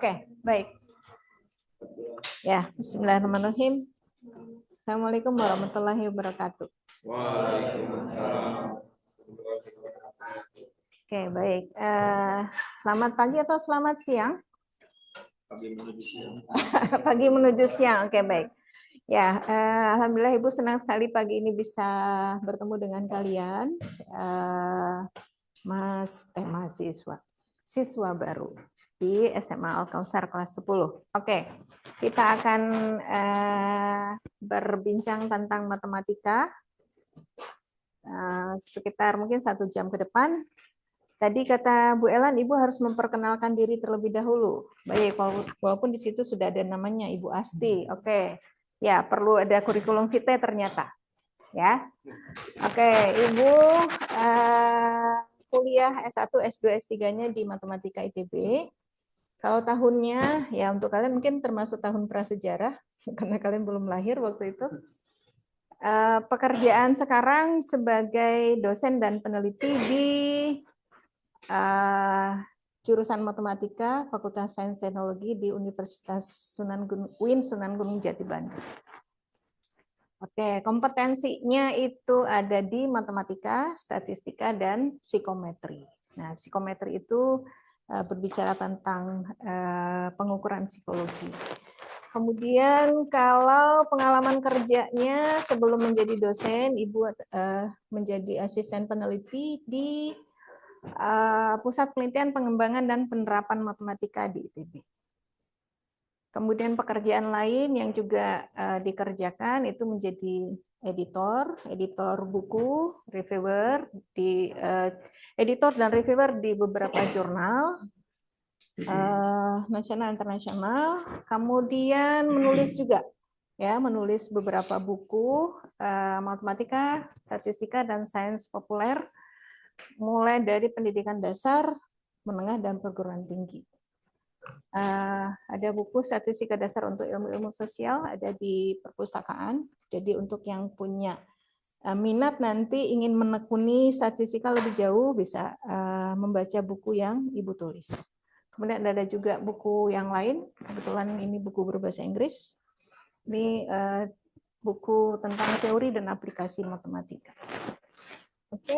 Oke, baik. Ya, bismillahirrahmanirrahim. Assalamualaikum warahmatullahi wabarakatuh. Waalaikumsalam. Oke, baik. Selamat pagi atau selamat siang? Pagi menuju siang. Pagi menuju siang. Oke, baik. Ya, alhamdulillah Ibu senang sekali pagi ini bisa bertemu dengan kalian, mahasiswa, siswa baru di SMA Al-Kausar kelas 10. Oke, kita akan berbincang tentang matematika sekitar mungkin 1 jam ke depan. Tadi kata Bu Elan, Ibu harus memperkenalkan diri terlebih dahulu. Baik, walaupun di situ sudah ada namanya Ibu Asti. Oke, ya perlu ada kurikulum vitae ternyata. Ya, oke, Ibu kuliah S1, S2, S3-nya di Matematika ITB. Kalau tahunnya, ya untuk kalian mungkin termasuk tahun prasejarah, karena kalian belum lahir waktu itu. Pekerjaan sekarang sebagai dosen dan peneliti di jurusan Matematika, Fakultas Sains Teknologi di Universitas UIN Sunan Gunung Jati Bandung. Oke, kompetensinya itu ada di matematika, statistika, dan psikometri. Nah, psikometri itu berbicara tentang pengukuran psikologi. Kemudian kalau pengalaman kerjanya sebelum menjadi dosen, Ibu menjadi asisten peneliti di Pusat Penelitian Pengembangan dan Penerapan Matematika di ITB. Kemudian pekerjaan lain yang juga dikerjakan itu menjadi editor buku, reviewer editor dan reviewer di beberapa jurnal nasional internasional. Kemudian menulis juga, ya, menulis beberapa buku matematika, statistika, dan sains populer, mulai dari pendidikan dasar, menengah, dan perguruan tinggi. Ada buku statistika dasar untuk ilmu-ilmu sosial, ada di perpustakaan. Jadi untuk yang punya minat nanti ingin menekuni statistika lebih jauh, bisa membaca buku yang Ibu tulis. Kemudian ada juga buku yang lain, kebetulan ini buku berbahasa Inggris. Ini buku tentang teori dan aplikasi matematika. Oke,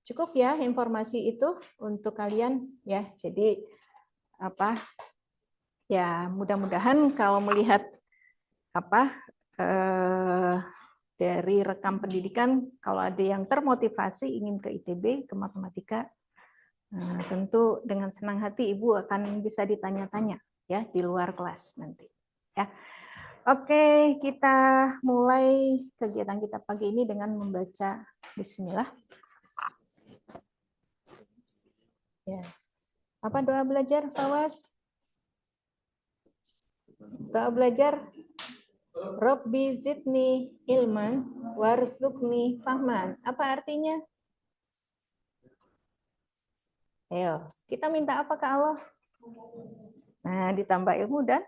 cukup ya informasi itu untuk kalian ya. Jadi apa ya, mudah-mudahan kalau melihat dari rekam pendidikan, kalau ada yang termotivasi ingin ke ITB, ke matematika, tentu dengan senang hati Ibu akan bisa ditanya-tanya ya di luar kelas nanti ya. Oke, kita mulai kegiatan kita pagi ini dengan membaca Bismillah. Ya. Apa doa belajar, Fawas? Doa belajar, Rabbi zidni ilman warzuqni fahman. Apa artinya? Ayo, kita minta apa ke Allah? Nah, ditambah ilmu dan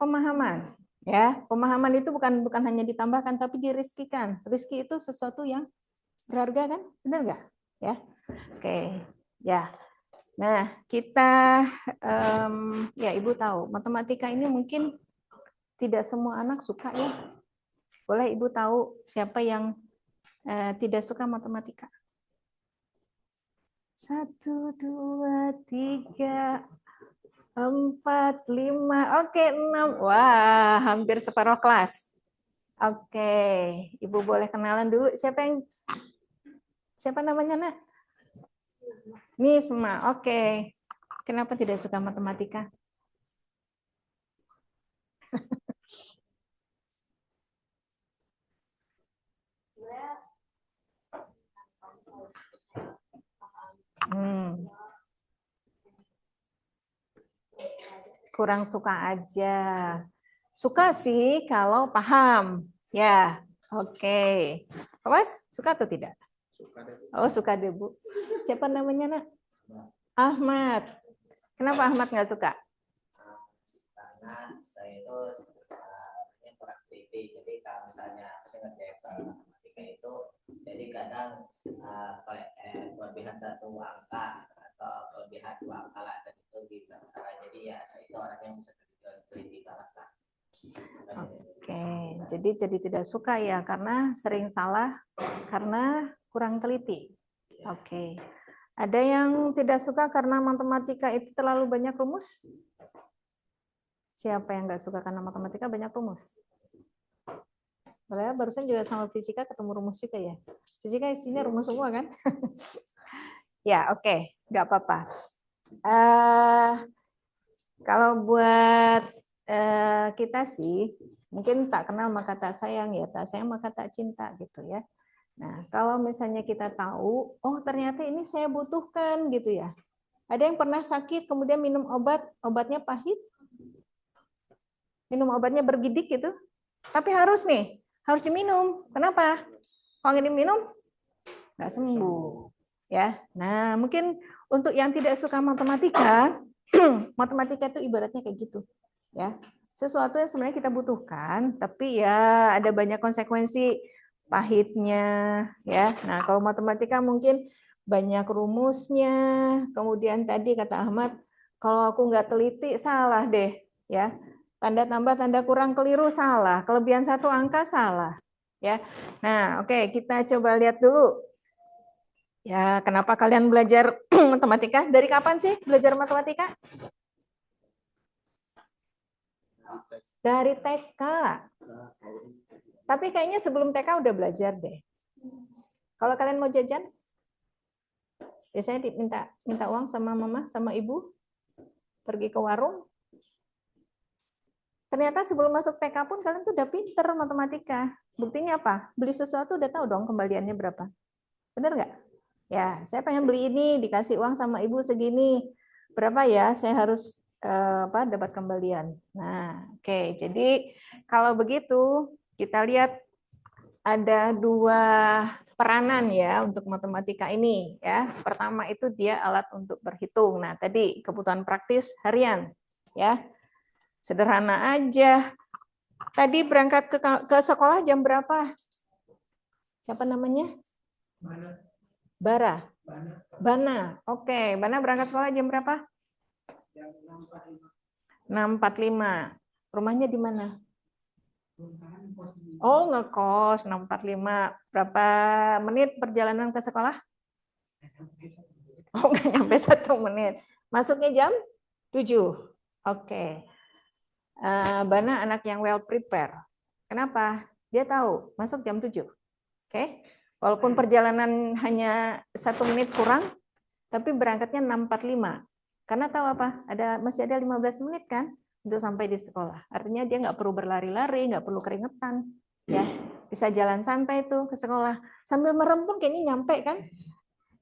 pemahaman. Ya, pemahaman itu bukan hanya ditambahkan, tapi dirizkikan. Rizki itu sesuatu yang berharga, kan? Benar nggak? Ya, oke. Ya. Nah, kita ya Ibu tahu matematika ini mungkin tidak semua anak suka ya. Boleh Ibu tahu siapa yang tidak suka matematika? 1, 2, 3, 4, 5, oke 6. Wah, hampir separuh kelas. Oke, Ibu boleh kenalan dulu. Siapa namanya, Nak? Nisma, oke. Kenapa tidak suka matematika? Kurang suka aja. Suka sih kalau paham. Ya, oke. Awas, suka atau tidak? Oh, suka deh, Bu. Siapa namanya, Nak? Ahmad. Kenapa Ahmad nggak suka? Karena saya itu kurang teliti. Jadi kalau misalnya saya ngerjain soal matematika itu, jadi kadang kelebihan satu angka atau kelebihan dua angka lah, dan itu jadi tidak suka ya karena sering salah, karena kurang teliti. Oke. Ada yang tidak suka karena matematika itu terlalu banyak rumus? Siapa yang nggak suka karena matematika banyak rumus? Barusan juga sama fisika ketemu rumus juga ya. Fisika isinya rumus semua kan? Ya, oke, nggak apa-apa. Kalau buat kita sih, mungkin tak kenal maka tak sayang ya, tak sayang maka tak cinta gitu ya. Nah, kalau misalnya kita tahu, oh ternyata ini saya butuhkan gitu ya. Ada yang pernah sakit kemudian minum obat, obatnya pahit, minum obatnya bergidik gitu, tapi harus diminum. Kenapa? Kalau nggak diminum, nggak sembuh. Ya, nah mungkin untuk yang tidak suka matematika, matematika itu ibaratnya kayak gitu, ya. Sesuatu yang sebenarnya kita butuhkan, tapi ya ada banyak konsekuensi pahitnya, ya. Nah, kalau matematika mungkin banyak rumusnya. Kemudian tadi kata Ahmad, kalau aku nggak teliti salah deh, ya. Tanda tambah, tanda kurang keliru salah. Kelebihan satu angka salah, ya. Nah, oke, kita coba lihat dulu. Ya, kenapa kalian belajar matematika? Dari kapan sih belajar matematika? Dari TK. Tapi kayaknya sebelum TK udah belajar deh. Kalau kalian mau jajan, biasanya minta uang sama mama, sama ibu, pergi ke warung. Ternyata sebelum masuk TK pun kalian tuh udah pinter matematika. Buktinya apa? Beli sesuatu udah tahu dong kembaliannya berapa. Bener nggak? Ya, saya pengen beli ini, dikasih uang sama ibu segini. Berapa ya? Saya harus dapat kembalian. Nah, oke. Jadi kalau begitu kita lihat ada dua peranan ya untuk matematika ini ya. Pertama itu dia alat untuk berhitung. Nah, tadi kebutuhan praktis harian ya. Sederhana aja. Tadi berangkat ke sekolah jam berapa? Siapa namanya? Bara. Bana. Oke, Bana berangkat sekolah jam berapa? Jam 6.45. Rumahnya di mana? Oh, ngekos 6.45. Berapa menit perjalanan ke sekolah? Oh, nggak nyampe 1 menit. Masuknya jam 7. Oke. Bana anak yang well prepare. Kenapa? Dia tahu masuk jam 7. Oke. Walaupun perjalanan hanya 1 menit kurang, tapi berangkatnya 6.45. Karena tahu apa? Masih ada 15 menit kan untuk sampai di sekolah. Artinya dia nggak perlu berlari-lari, nggak perlu keringetan, ya. Bisa jalan santai tuh ke sekolah. Sambil merem pun kayaknya nyampe kan?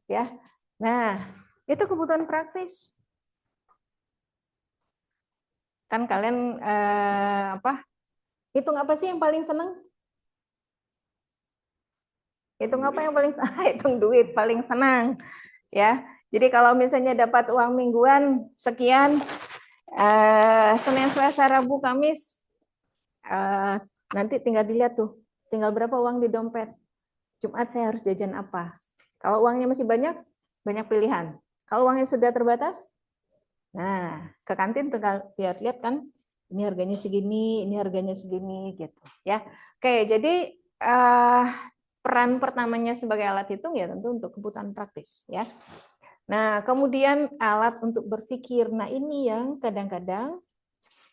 Ya. Nah, itu kebutuhan praktis. Kan kalian hitung apa sih yang paling seneng? Hitung apa yang paling hitung duit paling senang, ya. Jadi kalau misalnya dapat uang mingguan sekian, Senin, Selasa, Rabu, Kamis, nanti tinggal dilihat tuh, tinggal berapa uang di dompet. Jumat saya harus jajan apa? Kalau uangnya masih banyak pilihan. Kalau uangnya sudah terbatas, nah ke kantin tinggal lihat kan, ini harganya segini, ini harganya segini, gitu, ya. Oke, jadi peran pertamanya sebagai alat hitung ya tentu untuk kebutuhan praktis, ya. Nah, kemudian alat untuk berpikir. Nah, ini yang kadang-kadang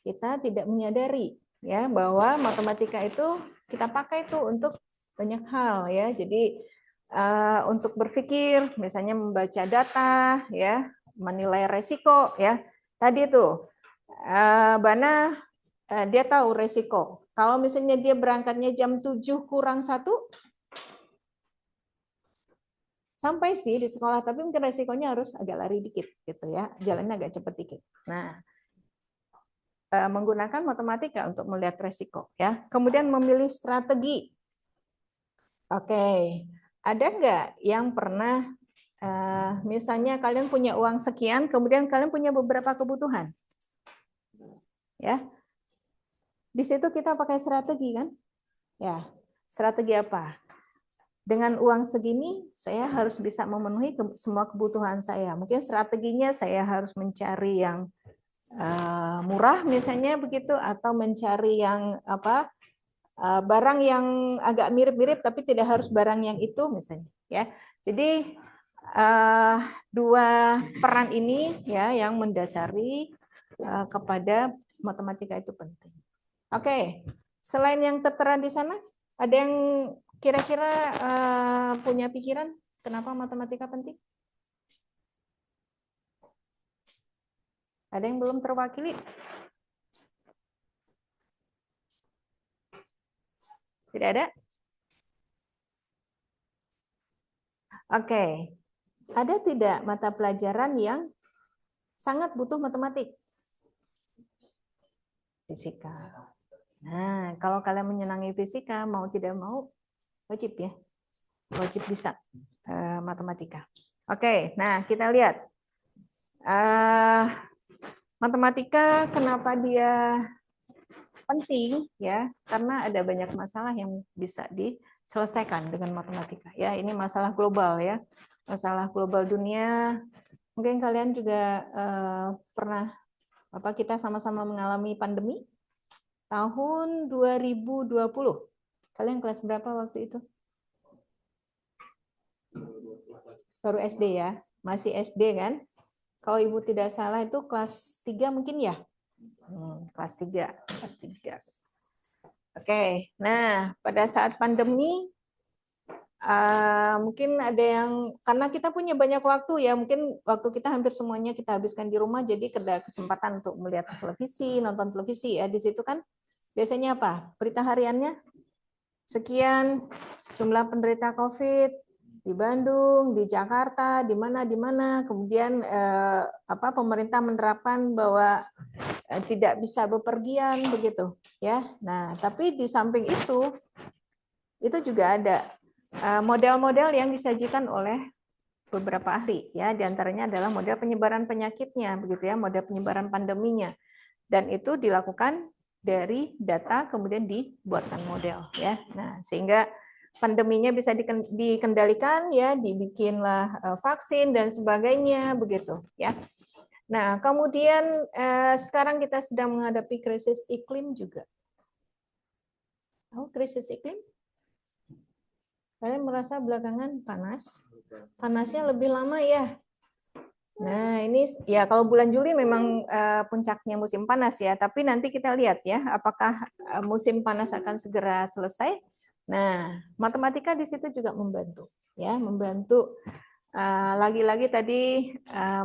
kita tidak menyadari ya bahwa matematika itu kita pakai itu untuk banyak hal ya. Jadi untuk berpikir, misalnya membaca data ya, menilai resiko ya. Tadi itu Bana dia tahu resiko. Kalau misalnya dia berangkatnya jam 7 kurang 1, sampai sih di sekolah, tapi mungkin resikonya harus agak lari dikit gitu ya, jalannya agak cepat dikit. Nah, menggunakan matematika untuk melihat resiko ya. Kemudian memilih strategi. Oke, ada nggak yang pernah misalnya kalian punya uang sekian, kemudian kalian punya beberapa kebutuhan, ya? Di situ kita pakai strategi kan? Ya, strategi apa? Dengan uang segini, saya harus bisa memenuhi semua kebutuhan saya. Mungkin strateginya saya harus mencari yang murah misalnya begitu, atau mencari yang barang yang agak mirip-mirip tapi tidak harus barang yang itu misalnya ya. Jadi dua peran ini ya yang mendasari kepada matematika itu penting. Oke, selain yang tertera di sana, ada yang kira-kira punya pikiran kenapa matematika penting? Ada yang belum terwakili? Tidak ada? Oke. Ada tidak mata pelajaran yang sangat butuh matematik? Fisika. Nah, kalau kalian menyenangi fisika, mau tidak mau, wajib ya. Wajib bisa matematika. Oke, nah kita lihat. Matematika kenapa dia penting ya? Karena ada banyak masalah yang bisa diselesaikan dengan matematika. Ya, ini masalah global ya. Masalah global dunia. Mungkin kalian juga pernah kita sama-sama mengalami pandemi tahun 2020. Kalian kelas berapa waktu itu? Baru SD ya, masih SD kan? Kalau Ibu tidak salah itu kelas 3 mungkin ya? Kelas 3. Oke, nah pada saat pandemi mungkin ada yang karena kita punya banyak waktu ya, mungkin waktu kita hampir semuanya kita habiskan di rumah, jadi ada kesempatan untuk melihat televisi, nonton televisi ya. Di situ kan biasanya apa? Berita hariannya sekian jumlah penderita COVID di Bandung, di Jakarta, di mana, kemudian pemerintah menerapkan bahwa tidak bisa bepergian begitu ya. Nah, tapi di samping itu juga ada model-model yang disajikan oleh beberapa ahli ya, diantaranya adalah model penyebaran penyakitnya begitu ya, model penyebaran pandeminya, dan itu dilakukan dari data kemudian dibuatkan model ya. Nah, sehingga pandeminya bisa dikendalikan ya, dibikinlah vaksin dan sebagainya begitu ya. Nah, kemudian sekarang kita sedang menghadapi krisis iklim juga. Oh, krisis iklim? Kalian merasa belakangan panas? Panasnya lebih lama ya? Nah, ini ya kalau bulan Juli memang puncaknya musim panas ya, tapi nanti kita lihat ya, apakah musim panas akan segera selesai. Nah, matematika di situ juga membantu ya, membantu lagi-lagi tadi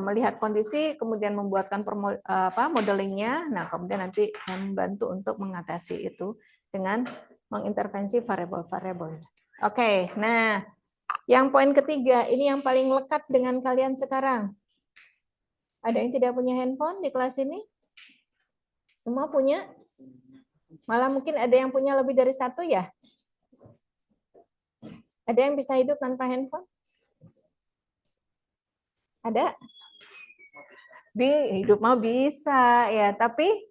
melihat kondisi, kemudian membuatkan modelingnya. Nah, kemudian nanti membantu untuk mengatasi itu dengan mengintervensi variabel-variabel. Oke, nah yang poin ketiga ini yang paling lekat dengan kalian sekarang. Ada yang tidak punya handphone di kelas ini? Semua punya? Malah mungkin ada yang punya lebih dari satu ya? Ada yang bisa hidup tanpa handphone? Ada? Hidup mau bisa ya, tapi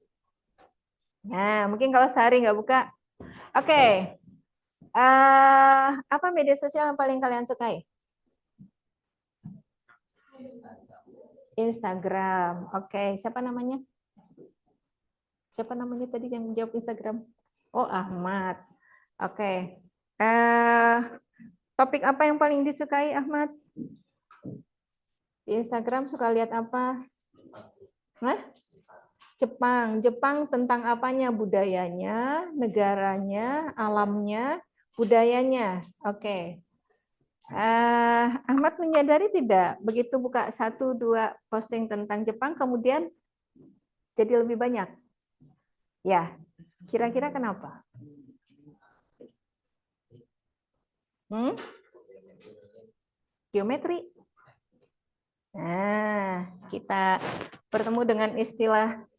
nah mungkin kalau sehari nggak buka. Oke. Apa media sosial yang paling kalian sukai? Instagram. Oke, siapa namanya? Siapa namanya tadi yang menjawab Instagram? Oh, Ahmad. Oke. Topik apa yang paling disukai, Ahmad? Di Instagram suka lihat apa? Hah? Jepang. Jepang tentang apanya? Budayanya, negaranya, alamnya, budayanya. Oke. Ahmad menyadari tidak, begitu buka 1-2 posting tentang Jepang, kemudian jadi lebih banyak? Ya, kira-kira kenapa? Geometri. Nah, kita bertemu dengan istilah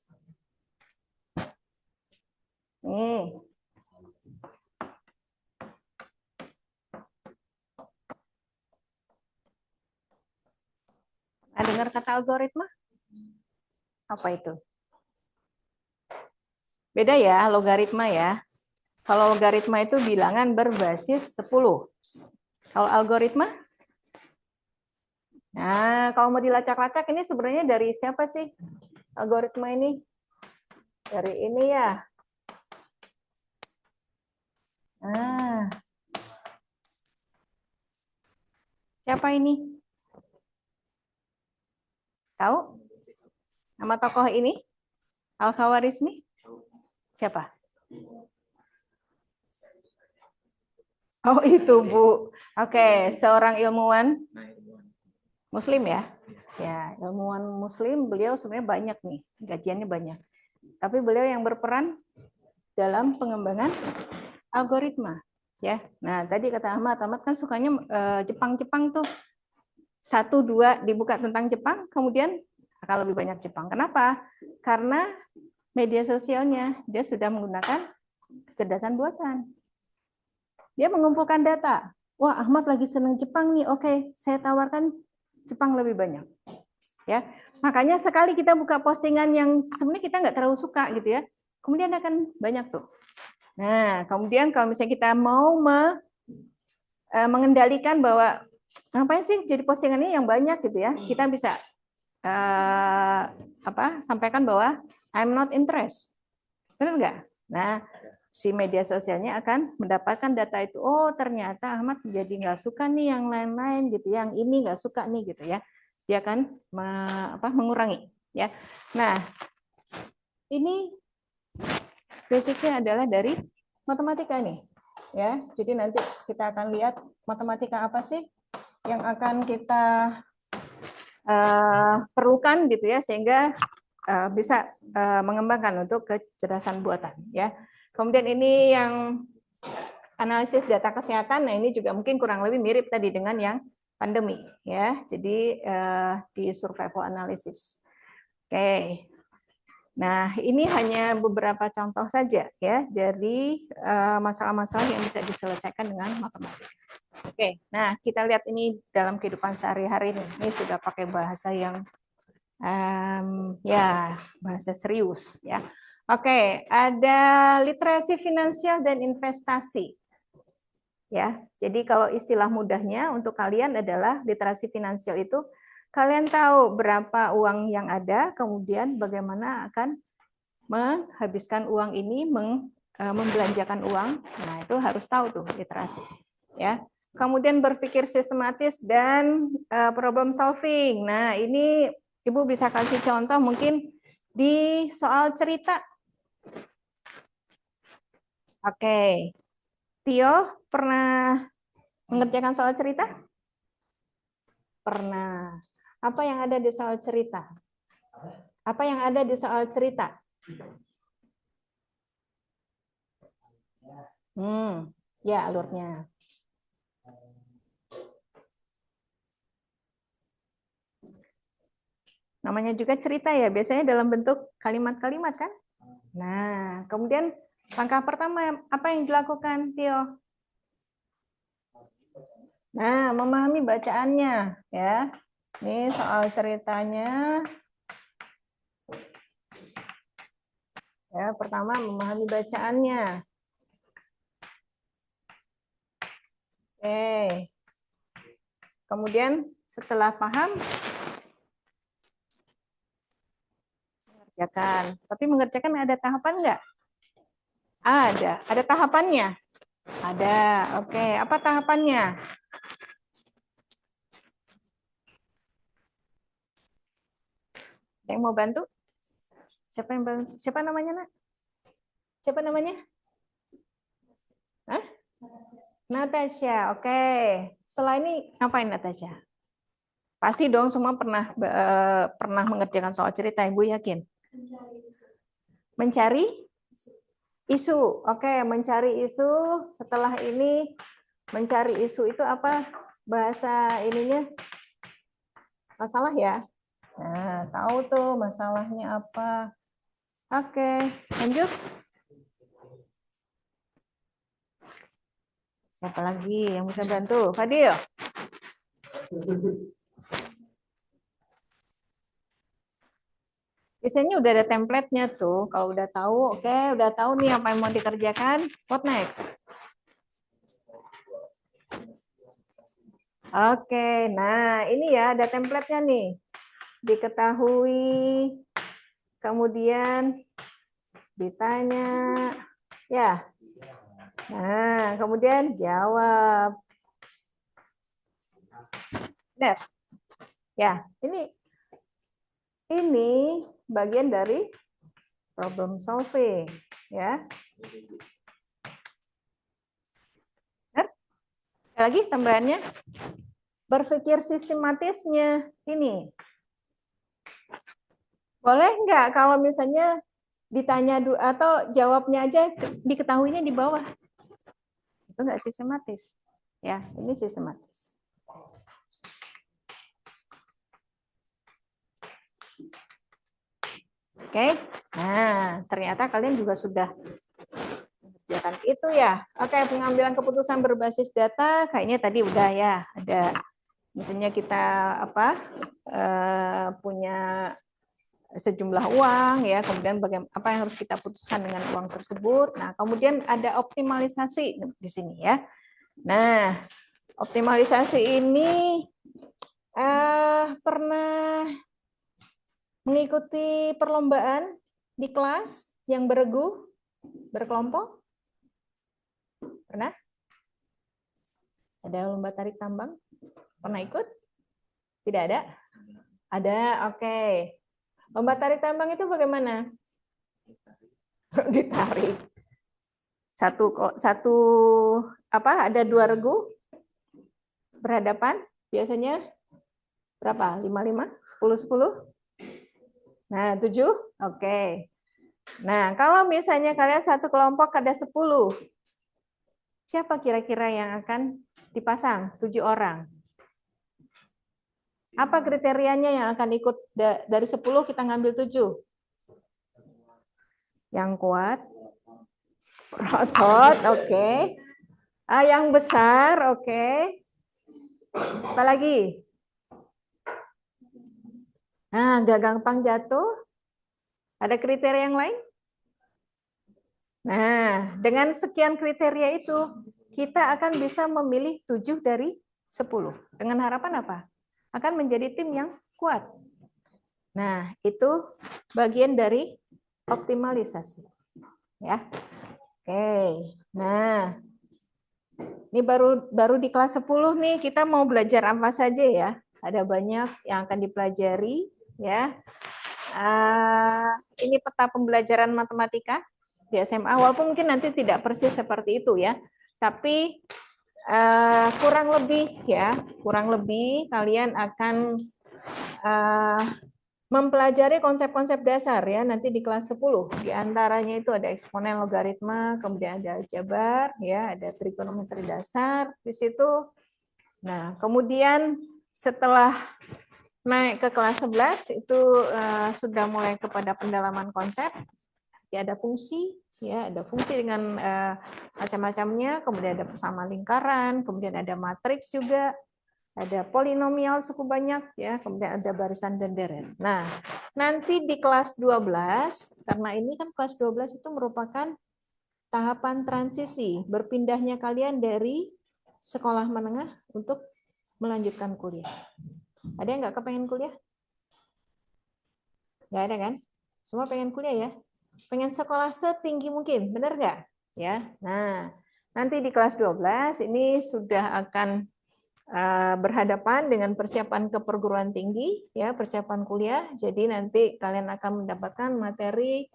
nih. Dengar kata algoritma? Apa itu? Beda ya, logaritma ya. Kalau logaritma itu bilangan berbasis 10. Kalau algoritma? Nah, kalau mau dilacak-lacak ini sebenarnya dari siapa sih algoritma ini? Dari ini ya. Ah, siapa ini? Tahu nama tokoh ini? Al-Khawarizmi? Siapa? Oh, itu, Bu. Oke, seorang ilmuwan Nah, ilmuwan. Muslim ya. Ya, ilmuwan Muslim, beliau sebenarnya banyak nih, gajiannya banyak. Tapi beliau yang berperan dalam pengembangan algoritma, ya. Nah, tadi kata Ahmad kan sukanya Jepang-Jepang tuh. 1-2 dibuka tentang Jepang, kemudian akan lebih banyak Jepang. Kenapa? Karena media sosialnya dia sudah menggunakan kecerdasan buatan. Dia mengumpulkan data. Wah, Ahmad lagi senang Jepang nih. Oke, saya tawarkan Jepang lebih banyak. Ya, makanya sekali kita buka postingan yang sebenarnya kita nggak terlalu suka gitu ya, kemudian akan banyak tuh. Nah, kemudian kalau misalnya kita mau mengendalikan bahwa ngapain sih jadi postingannya yang banyak gitu ya, kita bisa sampaikan bahwa I'm not interest, benar nggak? Nah, si media sosialnya akan mendapatkan data itu. Oh, ternyata Ahmad jadi nggak suka nih yang lain-lain gitu, yang ini nggak suka nih gitu ya. Dia akan mengurangi ya. Nah, ini basicnya adalah dari matematika nih ya. Jadi nanti kita akan lihat matematika apa sih yang akan kita perlukan gitu ya, sehingga bisa mengembangkan untuk kecerdasan buatan ya. Kemudian ini yang analisis data kesehatan. Nah, ini juga mungkin kurang lebih mirip tadi dengan yang pandemi ya. Jadi di survival analysis. Oke. Nah, ini hanya beberapa contoh saja ya dari masalah-masalah yang bisa diselesaikan dengan matematika. Oke, nah kita lihat ini dalam kehidupan sehari-hari nih. Ini sudah pakai bahasa yang ya bahasa serius ya. Oke, ada literasi finansial dan investasi. Ya, jadi kalau istilah mudahnya untuk kalian adalah literasi finansial itu kalian tahu berapa uang yang ada, kemudian bagaimana akan menghabiskan uang ini, membelanjakan uang. Nah, itu harus tahu tuh literasi. Ya. Kemudian berpikir sistematis dan problem solving. Nah, ini Ibu bisa kasih contoh mungkin di soal cerita. Oke. Tio pernah mengerjakan soal cerita? Pernah. Apa yang ada di soal cerita? Apa yang ada di soal cerita? Ya alurnya. Namanya juga cerita ya, biasanya dalam bentuk kalimat-kalimat kan? Nah, kemudian langkah pertama apa yang dilakukan, Tio? Nah, memahami bacaannya ya. Ini soal ceritanya. Ya, pertama memahami bacaannya. Oke. Kemudian setelah paham mengerjakan. Tapi mengerjakan ada tahapan enggak? Ada tahapannya. Ada. Oke, apa tahapannya? Yang mau bantu? Siapa yang bantu? Siapa namanya, Nak? Siapa namanya? Hah? Natasha. Oke. Setelah ini ngapain Natasha? Pasti dong semua pernah mengerjakan soal cerita, Ibu yakin? Mencari isu. Oke, mencari isu. Setelah ini mencari isu itu apa bahasa ininya? Masalah ya? Nah, tahu tuh masalahnya apa. Oke, lanjut. Siapa lagi yang bisa bantu? Fadil. Biasanya udah ada template-nya tuh. Kalau udah tahu, oke, udah tahu nih apa yang mau dikerjakan. What next? Oke, nah ini ya ada template-nya nih. Diketahui, kemudian ditanya, ya. Nah, kemudian jawab. Benar. Ya, ini bagian dari problem solving, ya. Benar? Sekali lagi tambahannya, berpikir sistematisnya ini. Boleh nggak kalau misalnya ditanya atau jawabnya aja diketahuinya di bawah? Itu nggak sistematis. Ya, ini sistematis. Oke, nah ternyata kalian juga sudah mengerjakan itu ya. Oke, pengambilan keputusan berbasis data, kayaknya tadi udah ya. Ada, misalnya kita punya sejumlah uang ya, kemudian bagaimana apa yang harus kita putuskan dengan uang tersebut. Nah, kemudian ada optimalisasi di sini ya. Nah, optimalisasi ini pernah mengikuti perlombaan di kelas yang beregu, berkelompok? Pernah? Ada lomba tarik tambang? Pernah ikut? Tidak ada? Ada, oke. Lomba tarik tambang itu bagaimana? Ditarik. Satu ada 2 regu berhadapan, biasanya berapa? 5-5, 10-10? Nah, 7? Oke. Nah, kalau misalnya kalian satu kelompok ada 10, siapa kira-kira yang akan dipasang? 7 orang. Apa kriterianya yang akan ikut dari 10 kita ngambil 7? Yang kuat, berotot, oke. Yang besar, oke. Apa lagi? Nah, nggak gampang jatuh. Ada kriteria yang lain? Nah, dengan sekian kriteria itu, kita akan bisa memilih 7 dari 10. Dengan harapan apa? Akan menjadi tim yang kuat. Nah, itu bagian dari optimalisasi. Ya. Oke. Nah, ini baru di kelas 10 nih, kita mau belajar apa saja ya? Ada banyak yang akan dipelajari ya. Ini peta pembelajaran matematika di SMA, walaupun mungkin nanti tidak persis seperti itu ya, tapi kurang lebih kalian akan mempelajari konsep-konsep dasar ya nanti di kelas 10. Di antaranya itu ada eksponen, logaritma, kemudian ada aljabar ya, ada trigonometri dasar di situ. Nah, kemudian setelah naik ke kelas 11 itu sudah mulai kepada pendalaman konsep. Ya, ada fungsi dengan macam-macamnya, kemudian ada persamaan lingkaran, kemudian ada matriks juga, ada polinomial suku banyak ya, kemudian ada barisan dan deret. Nah, nanti di kelas 12, karena ini kan kelas 12 itu merupakan tahapan transisi, berpindahnya kalian dari sekolah menengah untuk melanjutkan kuliah. Ada yang nggak kepengen kuliah? Nggak ada kan? Semua pengen kuliah ya? Pengen sekolah setinggi mungkin, benar nggak? Ya. Nah, nanti di kelas 12 ini sudah akan berhadapan dengan persiapan ke perguruan tinggi, ya, persiapan kuliah. Jadi nanti kalian akan mendapatkan materi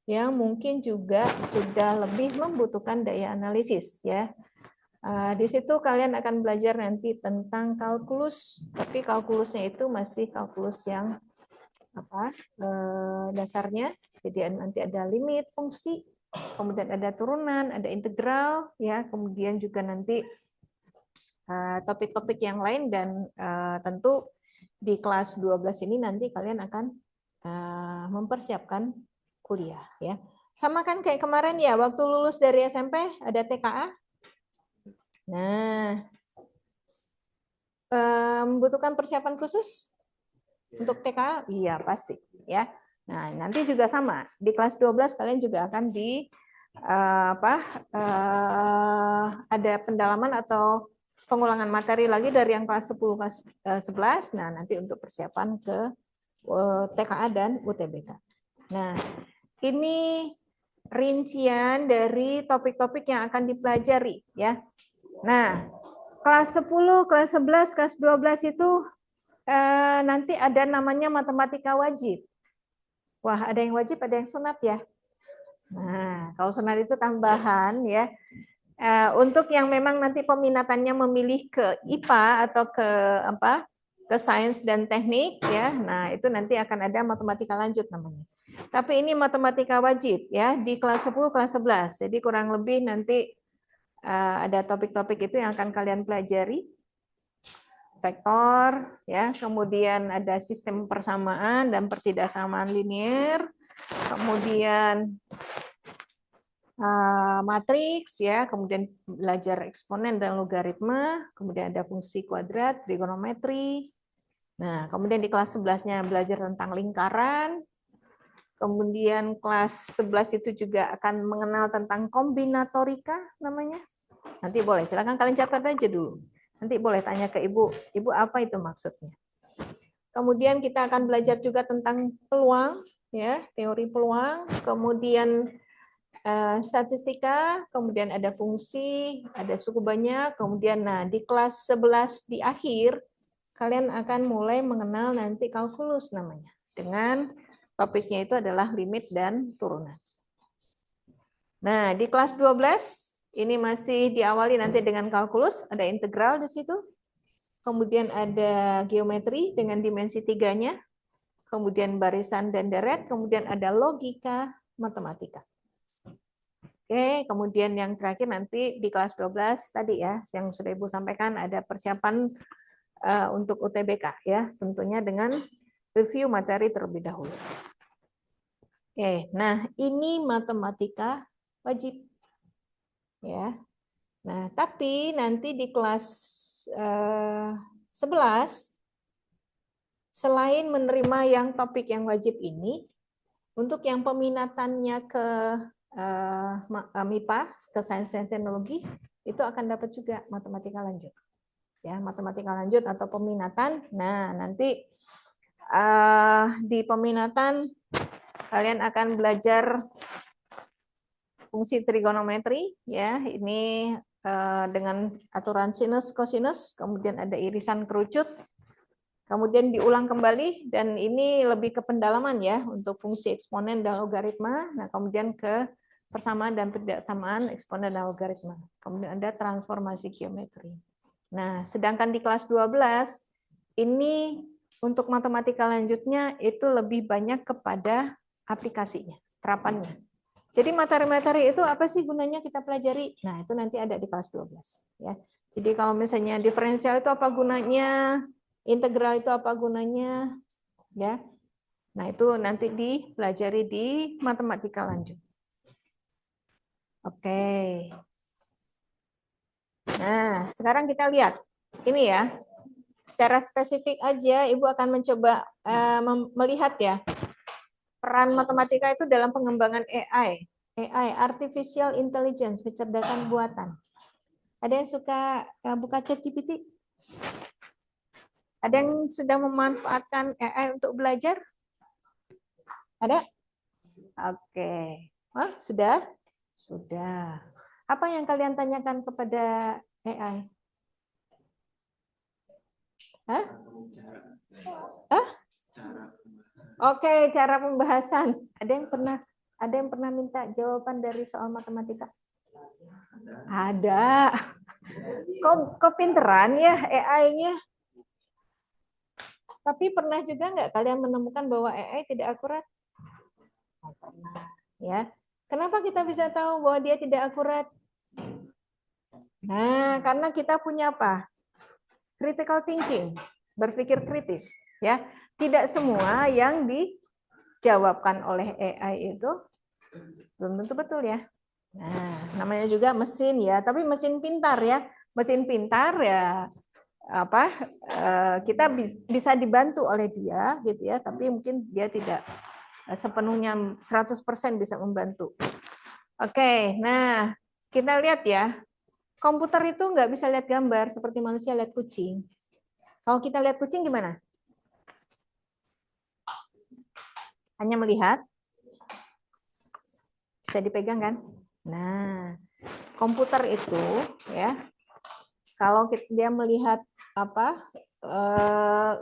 yang mungkin juga sudah lebih membutuhkan daya analisis, ya. Di situ kalian akan belajar nanti tentang kalkulus, tapi kalkulusnya itu masih kalkulus yang dasarnya. Jadi nanti ada limit fungsi, kemudian ada turunan, ada integral, ya, kemudian juga nanti topik-topik yang lain, dan tentu di kelas 12 ini nanti kalian akan mempersiapkan kuliah, ya. Sama kan kayak kemarin ya, waktu lulus dari SMP ada TKA. Nah, membutuhkan persiapan khusus untuk TKA? Iya, pasti, ya. Nah, nanti juga sama. Di kelas 12 kalian juga akan ada pendalaman atau pengulangan materi lagi dari yang kelas 10, kelas 11. Nah, nanti untuk persiapan ke TKA dan UTBK. Nah, ini rincian dari topik-topik yang akan dipelajari ya. Nah, kelas 10, kelas 11, kelas 12 itu nanti ada namanya matematika wajib. Wah, ada yang wajib, ada yang sunat ya. Nah, kalau sunat itu tambahan ya. Untuk yang memang nanti peminatannya memilih ke IPA atau ke apa? Ke sains dan teknik ya. Nah, itu nanti akan ada matematika lanjut namanya. Tapi ini matematika wajib ya di kelas 10, kelas 11. Jadi kurang lebih nanti ada topik-topik itu yang akan kalian pelajari. Vektor ya, kemudian ada sistem persamaan dan pertidaksamaan linier, kemudian matriks ya, kemudian belajar eksponen dan logaritma, kemudian ada fungsi kuadrat, trigonometri. Nah, kemudian di kelas 11-nya belajar tentang lingkaran. Kemudian kelas 11 itu juga akan mengenal tentang kombinatorika namanya. Nanti boleh, silakan kalian catat aja dulu. Nanti boleh tanya ke Ibu, Ibu apa itu maksudnya. Kemudian kita akan belajar juga tentang peluang, ya, teori peluang, kemudian statistika, kemudian ada fungsi, ada suku banyak, kemudian nah di kelas 11 di akhir kalian akan mulai mengenal nanti kalkulus namanya. Dengan topiknya itu adalah limit dan turunan. Nah, di kelas 12 ini masih diawali nanti dengan kalkulus, ada integral di situ. Kemudian ada geometri dengan dimensi 3-nya. Kemudian barisan dan deret, kemudian ada logika matematika. Oke, kemudian yang terakhir nanti di kelas 12 tadi ya, yang sudah Ibu sampaikan ada persiapan untuk UTBK ya, tentunya dengan review materi terlebih dahulu. Oke, nah ini matematika wajib ya. Nah, tapi nanti di kelas 11 selain menerima yang topik yang wajib ini, untuk yang peminatannya ke MIPA, ke sains dan teknologi, itu akan dapat juga matematika lanjut. Ya, matematika lanjut atau peminatan. Nah, nanti di peminatan kalian akan belajar fungsi trigonometri ya, ini dengan aturan sinus kosinus, kemudian ada irisan kerucut. Kemudian diulang kembali dan ini lebih ke pendalaman ya untuk fungsi eksponen dan logaritma. Nah, kemudian ke persamaan dan pertidaksamaan eksponen dan logaritma. Kemudian ada transformasi geometri. Nah, sedangkan di kelas 12 ini untuk matematika lanjutnya itu lebih banyak kepada aplikasinya, terapannya. Jadi materi-materi itu apa sih gunanya kita pelajari? Nah, itu nanti ada di kelas 12 ya. Jadi kalau misalnya diferensial itu apa gunanya? Integral itu apa gunanya? Ya. Nah, itu nanti dipelajari di matematika lanjut. Oke. Nah, sekarang kita lihat. Ini ya. Secara spesifik aja Ibu akan mencoba melihat ya. Peran matematika itu dalam pengembangan AI. AI, Artificial Intelligence, kecerdasan buatan. Ada yang suka buka ChatGPT? Ada yang sudah memanfaatkan AI untuk belajar? Ada? Oke. Oh, sudah? Sudah. Apa yang kalian tanyakan kepada AI? Hah? Hah? Oke, cara pembahasan. Ada yang pernah minta jawaban dari soal matematika? Ada. Kok pinteran ya AI-nya? Tapi pernah juga nggak kalian menemukan bahwa AI tidak akurat? Pernah. Ya. Kenapa kita bisa tahu bahwa dia tidak akurat? Nah, karena kita punya apa? Critical thinking, berpikir kritis. Ya, tidak semua yang dijawabkan oleh AI itu belum tentu betul ya. Nah, namanya juga mesin ya, tapi mesin pintar ya. Mesin pintar ya apa kita bisa dibantu oleh dia gitu ya, tapi mungkin dia tidak sepenuhnya 100% bisa membantu. Oke, nah kita lihat ya, komputer itu nggak bisa lihat gambar seperti manusia lihat kucing. Kalau kita lihat kucing gimana? Hanya melihat, Bisa dipegang kan? Nah, komputer itu ya, kalau dia melihat apa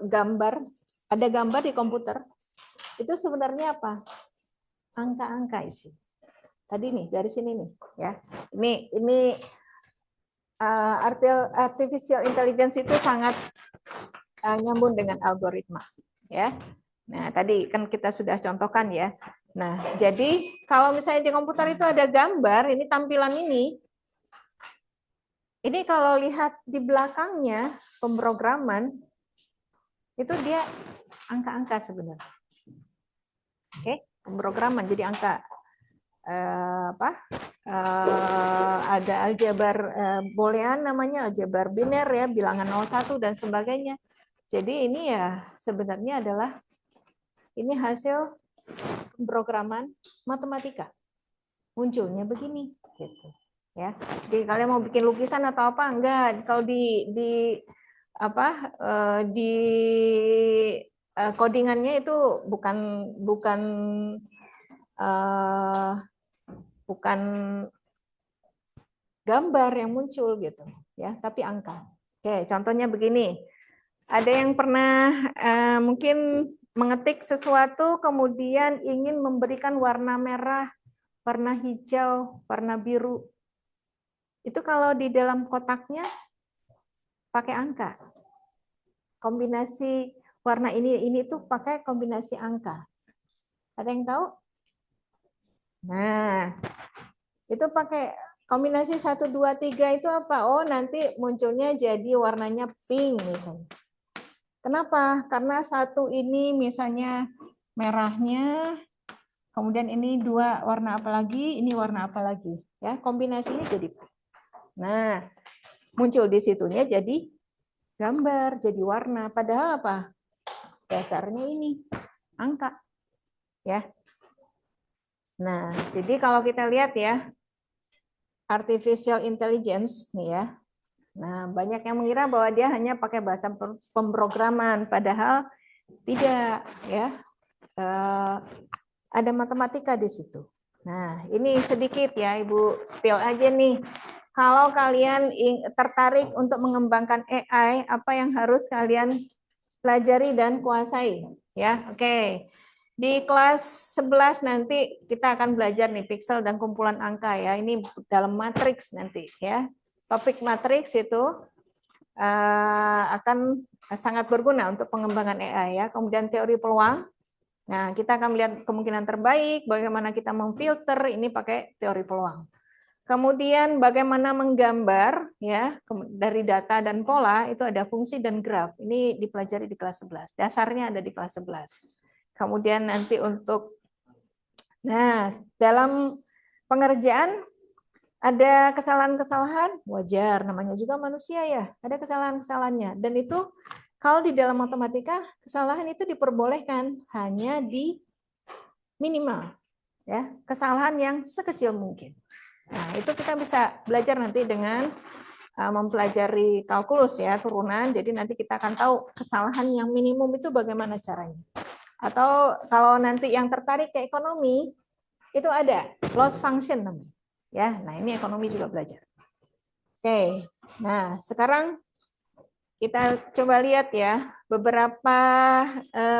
gambar, ada gambar di komputer, itu sebenarnya apa? Angka-angka isi. Tadi nih dari sini nih, ya. Ini artificial intelligence itu sangat nyambung dengan algoritma, ya. Nah, tadi kan kita sudah contohkan ya. Nah, jadi kalau misalnya di komputer itu ada gambar, ini tampilan ini kalau lihat di belakangnya pemrograman, itu dia angka-angka sebenarnya. Oke, pemrograman jadi angka ada aljabar boolean namanya, aljabar biner ya, bilangan 01 dan sebagainya. Jadi ini ya sebenarnya adalah ini hasil pemrograman matematika. Munculnya begini gitu. Ya. Jadi kalian mau bikin lukisan atau apa enggak? Kalau di codingannya itu bukan gambar yang muncul gitu ya, tapi angka. Oke, contohnya begini. Ada yang pernah mungkin mengetik sesuatu kemudian ingin memberikan warna merah, warna hijau, warna biru. Itu kalau di dalam kotaknya pakai angka. Kombinasi warna ini tuh pakai kombinasi angka. Ada yang tahu? Nah, itu pakai kombinasi 1, 2, 3 itu apa? Oh, nanti munculnya jadi warnanya pink misalnya. Kenapa? Karena satu ini misalnya merahnya, kemudian ini dua warna apa lagi, ini warna apa lagi. Ya, kombinasinya jadi. Nah, muncul di situnya jadi gambar, jadi warna. Padahal apa? Dasarnya ini angka. Ya. Nah, jadi kalau kita lihat ya, artificial intelligence nih ya. Nah, banyak yang mengira bahwa dia hanya pakai bahasa pemrograman, padahal tidak ya. Ada matematika di situ. Nah, ini sedikit ya, Ibu spill aja nih. Kalau kalian tertarik untuk mengembangkan AI, apa yang harus kalian pelajari dan kuasai? Ya, oke. Di kelas 11 nanti kita akan belajar nih pixel dan kumpulan angka ya. Ini dalam matriks nanti ya. Topik matriks itu akan sangat berguna untuk pengembangan AI ya. Kemudian teori peluang. Nah, kita akan melihat kemungkinan terbaik, bagaimana kita memfilter ini pakai teori peluang. Kemudian bagaimana menggambar ya dari data dan pola itu ada fungsi dan graf. Ini dipelajari di kelas 11. Dasarnya ada di kelas 11. Kemudian nanti untuk dalam pengerjaan ada kesalahan-kesalahan, wajar, namanya juga manusia ya, ada kesalahan-kesalahannya. Dan itu kalau di dalam matematika, kesalahan itu diperbolehkan hanya di minimal. Ya, kesalahan yang sekecil mungkin. Nah, itu kita bisa belajar nanti dengan mempelajari kalkulus ya, turunan. Jadi nanti kita akan tahu kesalahan yang minimum itu bagaimana caranya. Atau kalau nanti yang tertarik ke ekonomi, itu ada loss function namanya. Ya, nah ini ekonomi juga belajar. Oke, nah sekarang kita coba lihat ya beberapa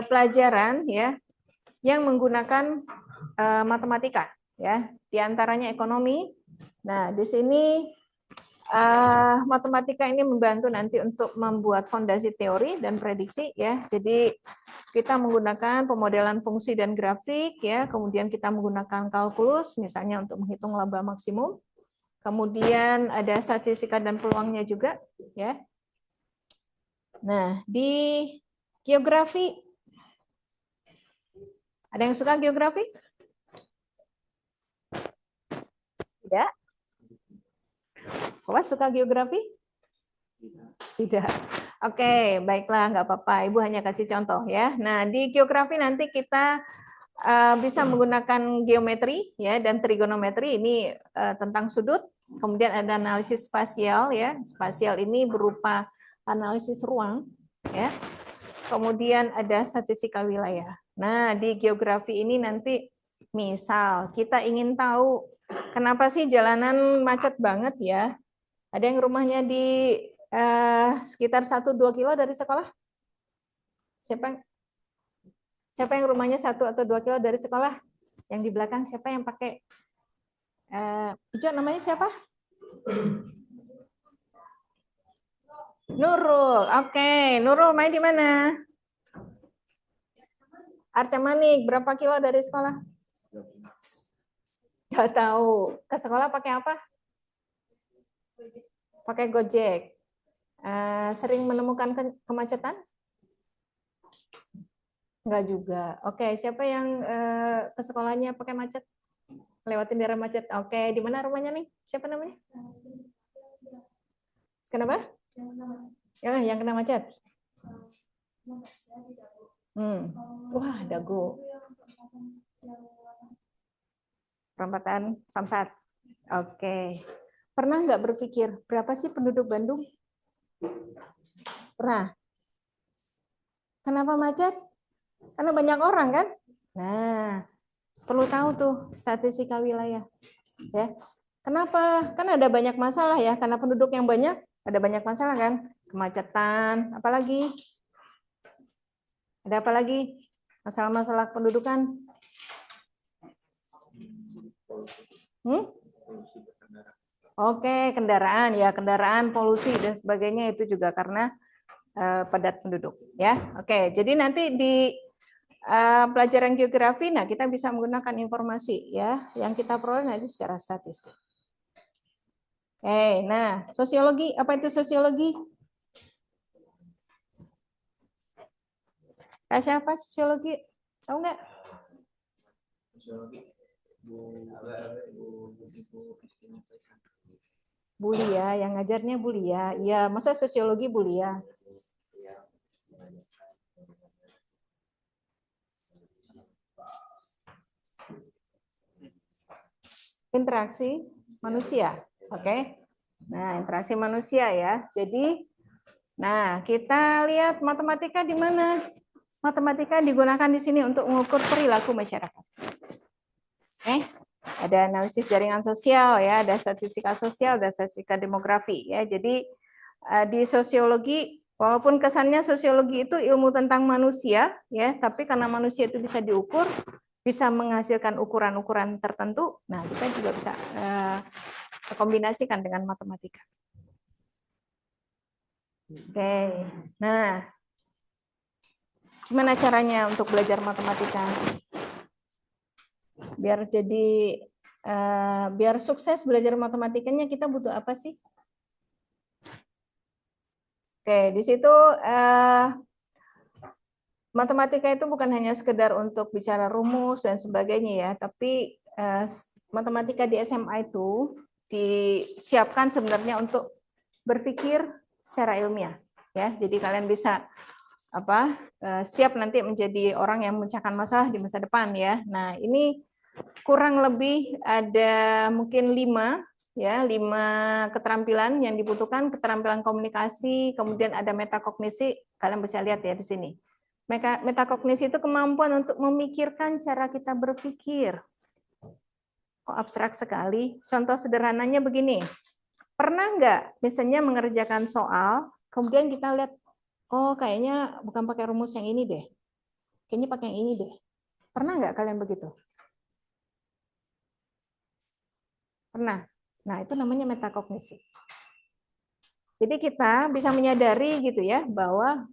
pelajaran ya yang menggunakan matematika ya, diantaranya ekonomi. Nah di sini matematika ini membantu nanti untuk membuat fondasi teori dan prediksi ya. Jadi kita menggunakan pemodelan fungsi dan grafik ya, kemudian kita menggunakan kalkulus misalnya untuk menghitung laba maksimum. Kemudian ada statistika dan peluangnya juga ya. Nah, di geografi ada yang suka geografi? Tidak? Kau suka geografi? Tidak. Oke, baiklah, nggak apa-apa. Ibu hanya kasih contoh ya. Nah, di geografi nanti kita bisa menggunakan geometri ya dan trigonometri. Ini tentang sudut. Kemudian ada analisis spasial ya. Spasial ini berupa analisis ruang ya. Kemudian ada statistika wilayah. Nah, di geografi ini nanti Misal kita ingin tahu kenapa sih jalanan macet banget ya? Ada yang rumahnya di sekitar 1-2 kilo dari sekolah? Siapa yang rumahnya 1 atau 2 kilo dari sekolah? Yang di belakang siapa yang pakai hijau, namanya siapa? Nurul. Oke, Nurul main di mana? Arca Manik. Berapa kilo dari sekolah? Gak tahu. Ke sekolah pakai apa? Pakai Gojek. Sering menemukan kemacetan? Enggak juga. Oke, siapa yang ke sekolahnya pakai macet? Lewatin daerah macet. Oke, di mana rumahnya nih? Siapa namanya? Kenapa? Yang kena macet. Wah, Dago. Perempatan Samsat. Oke. Pernah nggak berpikir berapa sih penduduk Bandung? Pernah. Kenapa macet? Karena banyak orang kan? Nah, perlu tahu tuh statistika wilayah. Ya. Kenapa? Kan ada banyak masalah ya, karena penduduk yang banyak, ada banyak masalah kan? Kemacetan, apalagi? Ada apa lagi? Masalah-masalah pendudukan? Oke, kendaraan ya, kendaraan, polusi dan sebagainya itu juga karena padat penduduk ya. Oke, jadi nanti di pelajaran geografi, nah kita bisa menggunakan informasi ya yang kita peroleh nanti secara statistik. Nah sosiologi, apa itu sosiologi? Siapa sosiologi? Tahu nggak? Sosiologi. Bu Lia, yang ngajarnya Bu Lia. Ya, masa sosiologi Bu Lia? Interaksi manusia, oke? Nah, interaksi manusia ya. Jadi, nah kita lihat matematika di mana? Matematika digunakan di sini untuk mengukur perilaku masyarakat. Ada analisis jaringan sosial ya, ada statistika sosial, ada statistika demografi ya. Jadi di sosiologi, walaupun kesannya sosiologi itu ilmu tentang manusia ya, tapi karena manusia itu bisa diukur, bisa menghasilkan ukuran-ukuran tertentu. Nah, kita juga bisa kombinasikan dengan matematika. Oke, nah gimana caranya untuk belajar matematika? Biar jadi biar sukses belajar matematikanya kita butuh apa sih? Oke, di situ matematika itu bukan hanya sekedar untuk bicara rumus dan sebagainya ya, tapi matematika di SMA itu disiapkan sebenarnya untuk berpikir secara ilmiah ya. Jadi kalian bisa siap nanti menjadi orang yang memecahkan masalah di masa depan ya. Nah, ini kurang lebih ada mungkin 5 keterampilan yang dibutuhkan, keterampilan komunikasi, kemudian ada metakognisi, kalian bisa lihat ya di sini. Metakognisi itu kemampuan untuk memikirkan cara kita berpikir. Kok abstrak sekali? Contoh sederhananya begini. Pernah nggak misalnya mengerjakan soal, kemudian kita lihat, oh kayaknya bukan pakai rumus yang ini deh. Kayaknya pakai yang ini deh. Pernah nggak kalian begitu? Pernah. Nah, itu namanya metakognisi. Jadi kita bisa menyadari gitu ya bahwa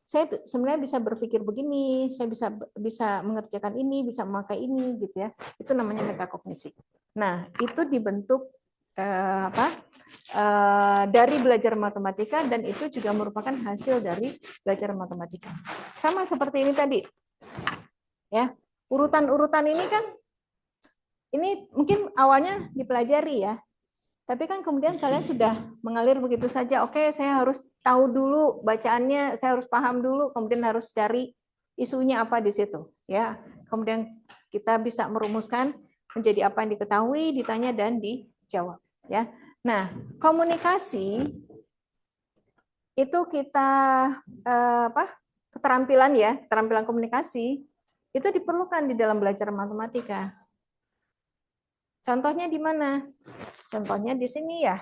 saya sebenarnya bisa berpikir begini, saya bisa mengerjakan ini, bisa memakai ini gitu ya. Itu namanya metakognisi. Nah, itu dibentuk dari belajar matematika dan itu juga merupakan hasil dari belajar matematika. Sama seperti ini tadi. Ya, urutan-urutan ini kan ini mungkin awalnya dipelajari ya. Tapi kan kemudian kalian sudah mengalir begitu saja. Oke, saya harus tahu dulu bacaannya, saya harus paham dulu, kemudian harus cari isunya apa di situ, ya. Kemudian kita bisa merumuskan menjadi apa yang diketahui, ditanya dan dijawab, ya. Nah, komunikasi itu kita keterampilan ya, keterampilan komunikasi Itu diperlukan di dalam belajar matematika. Contohnya di mana? Contohnya di sini ya.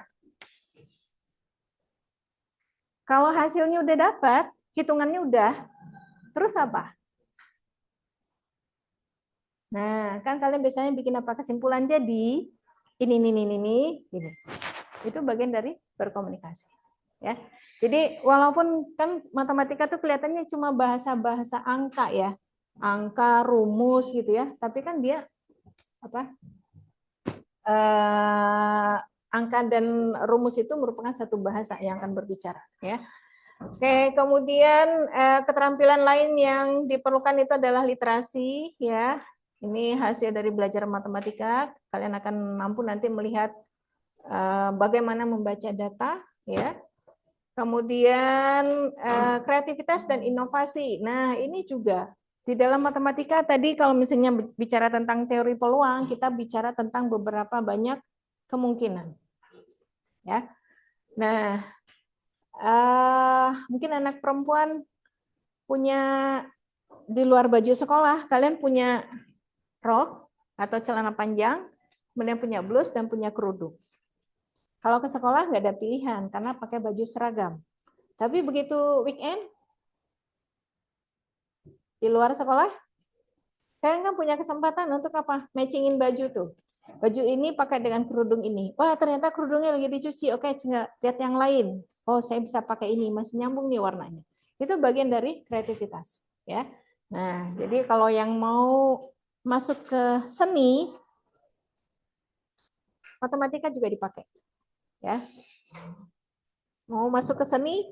Kalau hasilnya udah dapat, hitungannya udah, terus apa? Nah, kan kalian biasanya bikin apa? Kesimpulan. Jadi ini. Itu bagian dari berkomunikasi. Ya. Jadi walaupun kan matematika tuh kelihatannya cuma bahasa-bahasa angka ya, angka, rumus gitu ya, tapi kan dia apa? Angka dan rumus itu merupakan satu bahasa yang akan berbicara. Ya. Oke, kemudian keterampilan lain yang diperlukan itu adalah literasi, ya. Ini hasil dari belajar matematika. Kalian akan mampu nanti melihat bagaimana membaca data, ya. Kemudian kreativitas dan inovasi. Nah, ini juga di dalam matematika tadi kalau misalnya bicara tentang teori peluang, kita bicara tentang beberapa banyak kemungkinan, ya. Nah, mungkin anak perempuan punya di luar baju sekolah, kalian punya rok atau celana panjang, kemudian punya blus dan punya kerudung. Kalau ke sekolah nggak ada pilihan karena pakai baju seragam. Tapi begitu weekend di luar sekolah, kalian kan punya kesempatan untuk apa? Matchingin baju tuh. Baju ini pakai dengan kerudung ini. Wah, ternyata kerudungnya lagi dicuci. Oke, lihat yang lain. Oh, saya bisa pakai ini, masih nyambung nih warnanya. Itu bagian dari kreativitas, ya. Nah, jadi kalau yang mau masuk ke seni, matematika juga dipakai, ya. Mau masuk ke seni,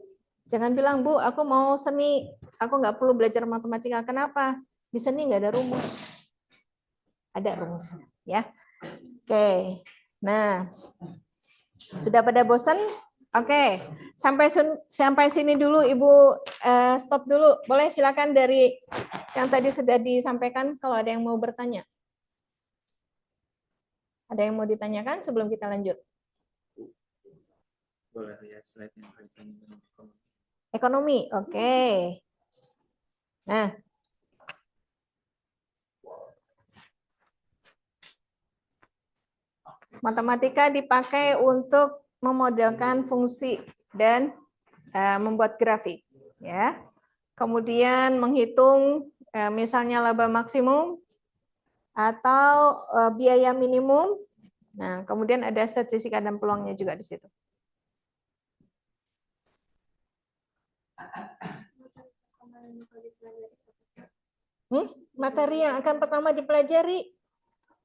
jangan bilang, Bu, aku mau seni, aku nggak perlu belajar matematika. Kenapa? Di seni nggak ada rumus. Ada rumusnya, ya. Oke, nah, sudah pada bosan? Oke, sampai sini dulu Ibu, stop dulu. Boleh silakan dari yang tadi sudah disampaikan kalau ada yang mau bertanya. Ada yang mau ditanyakan sebelum kita lanjut? Boleh lihat slide yang kaitannya dengan ekonomi. Ekonomi, oke. Nah, matematika dipakai untuk memodelkan fungsi dan membuat grafik, ya. Kemudian menghitung misalnya laba maksimum atau biaya minimum. Nah, kemudian ada statistika dan peluangnya juga di situ. Materi yang akan pertama dipelajari.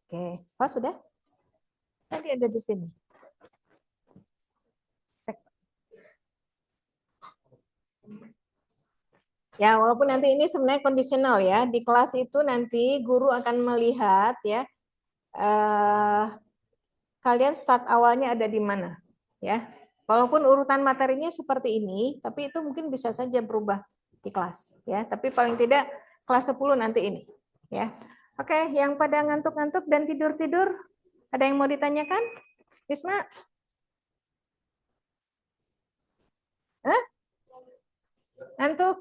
Oke, oh sudah? Tadi ada di sini. Ya, walaupun nanti ini sebenarnya kondisional ya. Di kelas itu nanti guru akan melihat ya, kalian start awalnya ada di mana, ya. Walaupun urutan materinya seperti ini, tapi itu mungkin bisa saja berubah di kelas, ya. Tapi paling tidak kelas 10 nanti ini, ya. Oke, yang pada ngantuk-ngantuk dan tidur-tidur, ada yang mau ditanyakan? Isma? Hah? Ngantuk?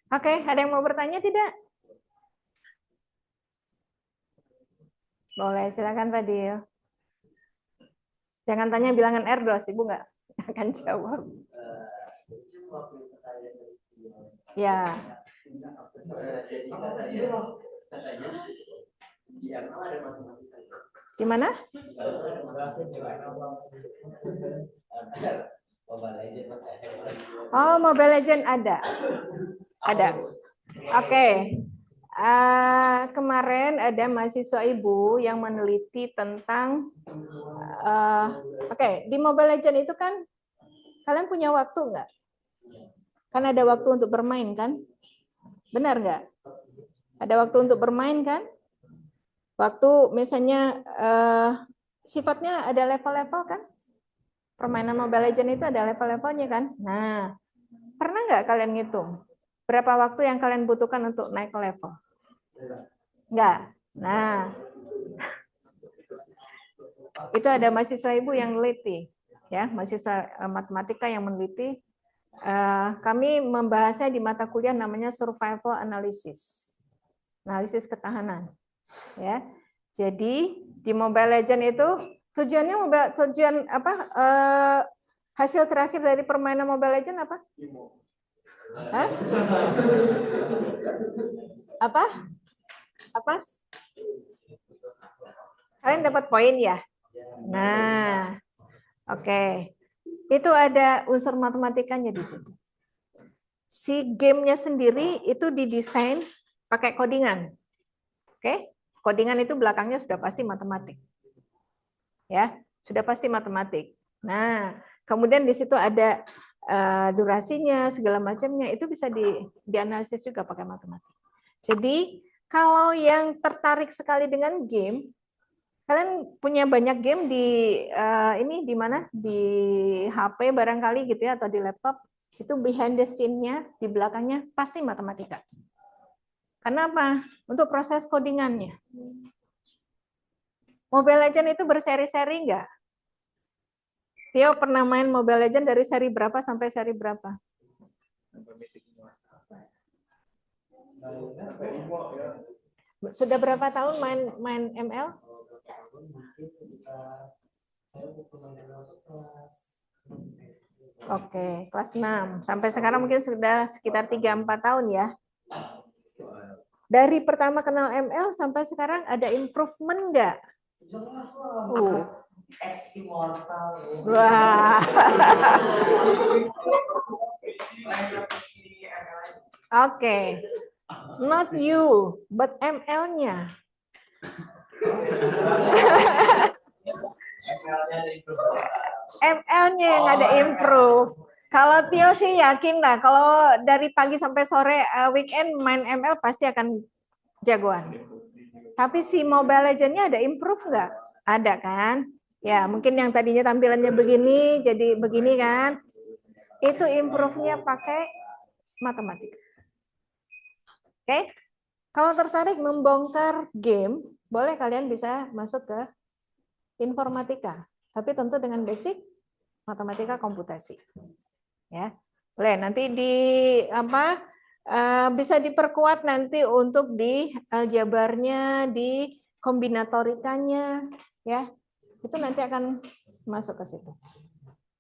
Oke, ada yang mau bertanya tidak? Boleh, silakan Fadil. Jangan tanya bilangan Erdos, Ibu nggak akan jawab. Ya. Di mana? Oh, Mobile Legend ada. Ada. Oke. Kemarin ada mahasiswa Ibu yang meneliti tentang di Mobile Legend itu kan kalian punya waktu nggak? Kan ada waktu untuk bermain kan? Benar nggak? Ada waktu untuk bermain kan? Waktu misalnya sifatnya ada level-level kan? Permainan Mobile Legend itu ada level-levelnya kan? Nah, pernah nggak kalian ngitung berapa waktu yang kalian butuhkan untuk naik ke level? Nggak. Nah, itu ada mahasiswa Ibu yang meneliti, ya, mahasiswa matematika yang meneliti kami membahasnya di mata kuliah namanya survival analysis, analisis ketahanan. Ya, jadi di Mobile Legends itu tujuan apa? Hasil terakhir dari permainan Mobile Legends apa? Hah? Apa? Apa? Kalian dapat poin ya? Nah, oke. Itu ada unsur matematikanya di situ. Si gamenya sendiri itu didesain pakai codingan. Oke? Codingan itu belakangnya sudah pasti matematik. Ya, sudah pasti matematik. Nah, kemudian di situ ada durasinya, segala macamnya, itu bisa dianalisis juga pakai matematik. Jadi, kalau yang tertarik sekali dengan game, kalian punya banyak game di ini di mana? Di HP barangkali gitu ya, atau di laptop, itu behind the scene-nya, di belakangnya pasti matematika. Kenapa? Untuk proses codingannya. Mobile Legends itu berseri-seri enggak? Tio pernah main Mobile Legends dari seri berapa sampai seri berapa? Sudah berapa tahun main ML? Oke, kelas 6. Sampai sekarang mungkin sudah sekitar 3-4 tahun ya. Dari pertama kenal ML sampai sekarang ada improvement enggak? Wah. Oke. Not you, but ML-nya. ML-nya yang ada improve. Kalau Tio sih yakin lah, kalau dari pagi sampai sore weekend main ML pasti akan jagoan. Tapi si Mobile Legends-nya ada improve nggak? Ada kan? Ya, mungkin yang tadinya tampilannya begini, jadi begini kan? Itu improve-nya pakai matematika. Oke? Kalau tertarik membongkar game, boleh kalian bisa masuk ke informatika. Tapi tentu dengan basic matematika komputasi. Ya. Boleh, nanti di apa? Bisa diperkuat nanti untuk di aljabarnya, di kombinatorikanya, ya. Itu nanti akan masuk ke situ.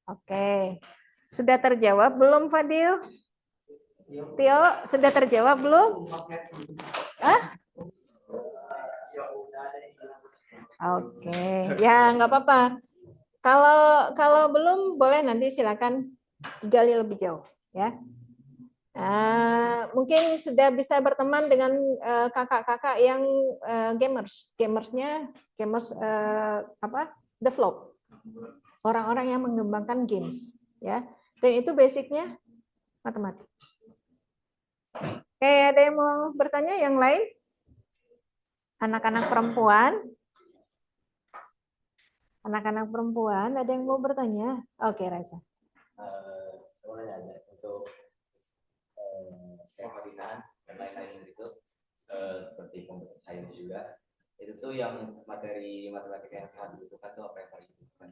Oke. Sudah terjawab belum, Fadil? Tio, sudah terjawab belum? Hah? Oke. Ya, nggak apa-apa. Kalau belum, boleh nanti silakan gali lebih jauh, ya. Mungkin sudah bisa berteman dengan kakak-kakak yang gamersnya apa? Develop. Orang-orang yang mengembangkan games, ya. Dan itu basicnya matematik. Oke, ada yang mau bertanya yang lain? Anak-anak perempuan? Anak-anak perempuan, ada yang mau bertanya? Oke, Raja. Untuk kemungkinan dan lain-lain itu seperti computer science juga, itu tuh yang materi matematika yang sangat dibutuhkan tuh apa yang paling dibutuhkan?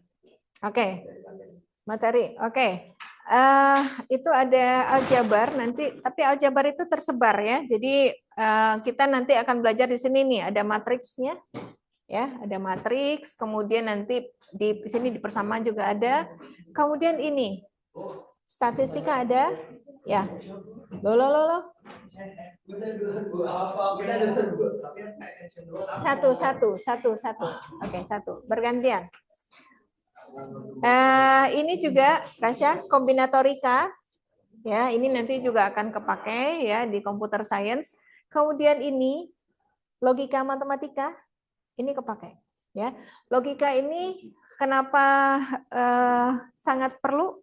Oke. Materi, oke. Itu ada aljabar nanti, tapi aljabar itu tersebar ya. Jadi kita nanti akan belajar di sini nih, ada matriksnya, ya, ada matriks. Kemudian nanti di sini di persamaan juga ada. Kemudian ini statistika ada, ya. Loh. Satu. Oke, satu. Bergantian. Ini juga Rasya kombinatorika, ya. Ini nanti juga akan kepakai ya di computer science. Kemudian ini logika matematika, ini kepakai, ya. Logika ini kenapa sangat perlu?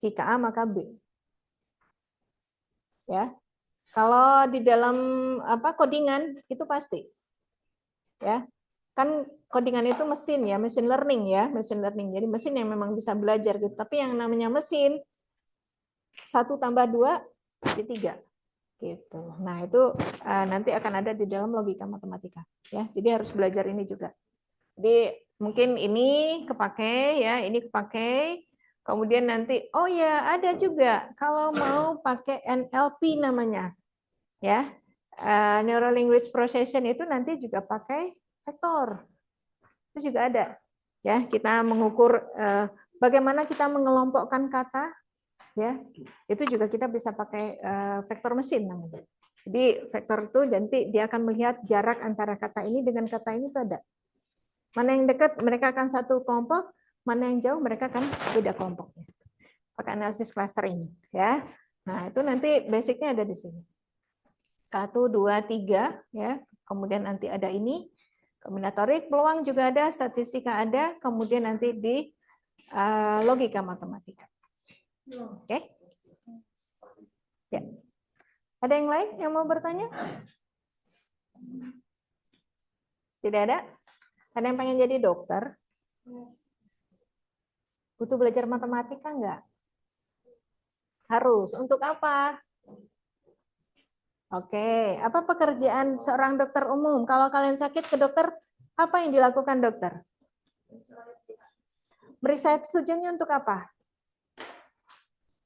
Jika A maka B, ya. Kalau di dalam codingan itu pasti, ya. Kan codingan itu mesin ya, mesin learning ya, mesin learning. Jadi mesin yang memang bisa belajar gitu. Tapi yang namanya mesin 1 + 2 pasti 3 gitu. Nah, itu nanti akan ada di dalam logika matematika ya. Jadi harus belajar ini juga. Jadi mungkin ini kepakai ya, ini kepakai. Kemudian nanti, oh ya ada juga kalau mau pakai NLP namanya, ya, Neural Language Processing itu nanti juga pakai vektor, itu juga ada, ya. Kita mengukur bagaimana kita mengelompokkan kata, ya, itu juga kita bisa pakai vektor mesin namanya. Jadi vektor itu nanti dia akan melihat jarak antara kata ini dengan kata ini itu ada. Mana yang dekat mereka akan satu kelompok, mana yang jauh mereka akan beda kelompoknya. Pakai analisis clustering, ya. Nah, itu nanti basicnya ada di sini. 1, 2, 3, ya. Kemudian nanti ada ini, kombinatorik, peluang juga ada, statistika ada, kemudian nanti di logika matematika. Oke? Ya. Ada yang lain yang mau bertanya? Tidak ada? Ada yang pengen jadi dokter? Butuh belajar matematika enggak? Harus. Untuk apa? Oke, apa pekerjaan seorang dokter umum? Kalau kalian sakit ke dokter, apa yang dilakukan dokter? Meriksa tujuannya untuk apa?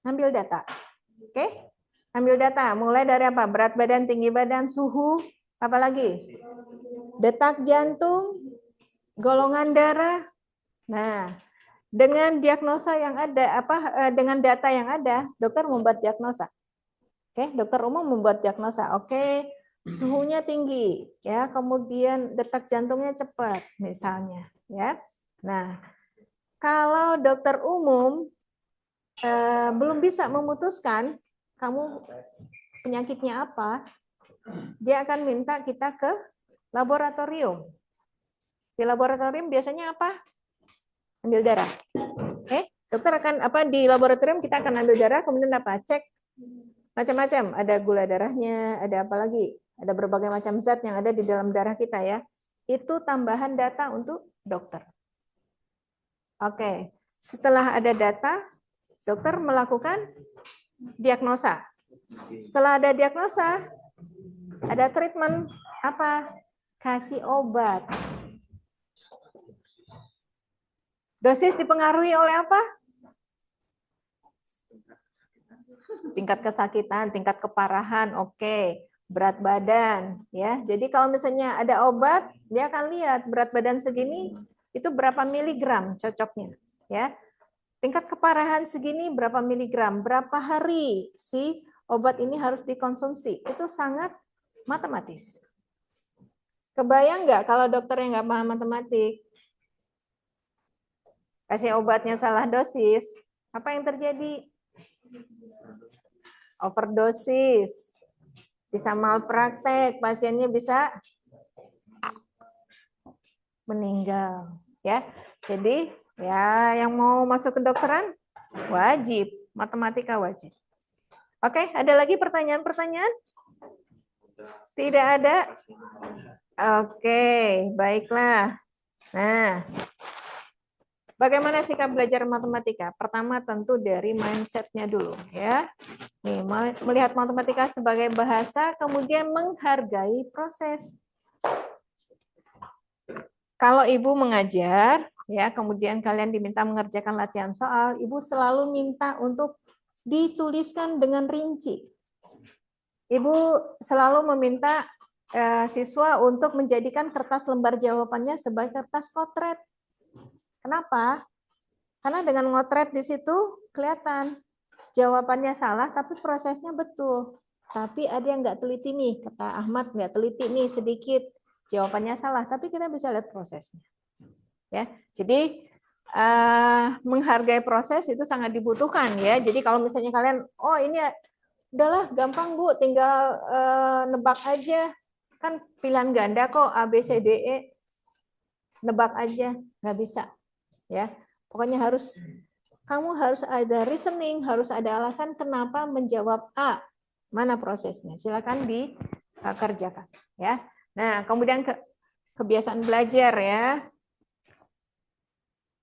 Ambil data. Oke? Ambil data, mulai dari apa? Berat badan, tinggi badan, suhu, apa lagi? Detak jantung, golongan darah. Nah, dengan diagnosa yang ada, dengan data yang ada, dokter membuat diagnosa. Oke, dokter umum membuat diagnosa. Oke, suhunya tinggi, ya, kemudian detak jantungnya cepat, misalnya, ya. Nah, kalau dokter umum belum bisa memutuskan kamu penyakitnya apa, dia akan minta kita ke laboratorium. Di laboratorium biasanya apa? Ambil darah. Oke, dokter akan di laboratorium kita akan ambil darah, kemudian apa? Cek macam-macam, ada gula darahnya, ada apa lagi? Ada berbagai macam zat yang ada di dalam darah kita, ya. Itu tambahan data untuk dokter. Oke, setelah ada data, dokter melakukan diagnosa. Setelah ada diagnosa, ada treatment, apa? Kasih obat. Dosis dipengaruhi oleh apa? Tingkat kesakitan, tingkat keparahan, oke. Berat badan, ya. Jadi kalau misalnya ada obat, dia akan lihat berat badan segini itu berapa miligram cocoknya, ya. Tingkat keparahan segini berapa miligram, berapa hari si obat ini harus dikonsumsi. Itu sangat matematis. Kebayang nggak kalau dokter yang nggak paham matematik kasih obatnya salah dosis, apa yang terjadi? Overdosis, bisa malpraktek, pasiennya bisa meninggal, ya. Jadi ya yang mau masuk kedokteran wajib matematika wajib. Oke, ada lagi pertanyaan-pertanyaan? Tidak ada? Oke, baiklah. Nah, bagaimana sikap belajar matematika? Pertama tentu dari mindset-nya dulu, ya. Nih, melihat matematika sebagai bahasa, kemudian menghargai proses. Kalau ibu mengajar, ya, kemudian kalian diminta mengerjakan latihan soal, ibu selalu minta untuk dituliskan dengan rinci. Ibu selalu meminta siswa untuk menjadikan kertas lembar jawabannya sebagai kertas potret. Kenapa? Karena dengan ngotret di situ kelihatan jawabannya salah, tapi prosesnya betul. Tapi ada yang nggak teliti nih, kata Ahmad nggak teliti nih sedikit, jawabannya salah, tapi kita bisa lihat prosesnya. Ya, jadi menghargai proses itu sangat dibutuhkan, ya. Jadi kalau misalnya kalian, oh ini udahlah gampang Bu, tinggal nebak aja, kan pilihan ganda kok A, B, C, D, E, nebak aja, nggak bisa, ya. Pokoknya kamu harus ada reasoning, harus ada alasan kenapa menjawab A. Mana prosesnya? Silakan dikerjakan, ya. Nah, kemudian kebiasaan belajar, ya.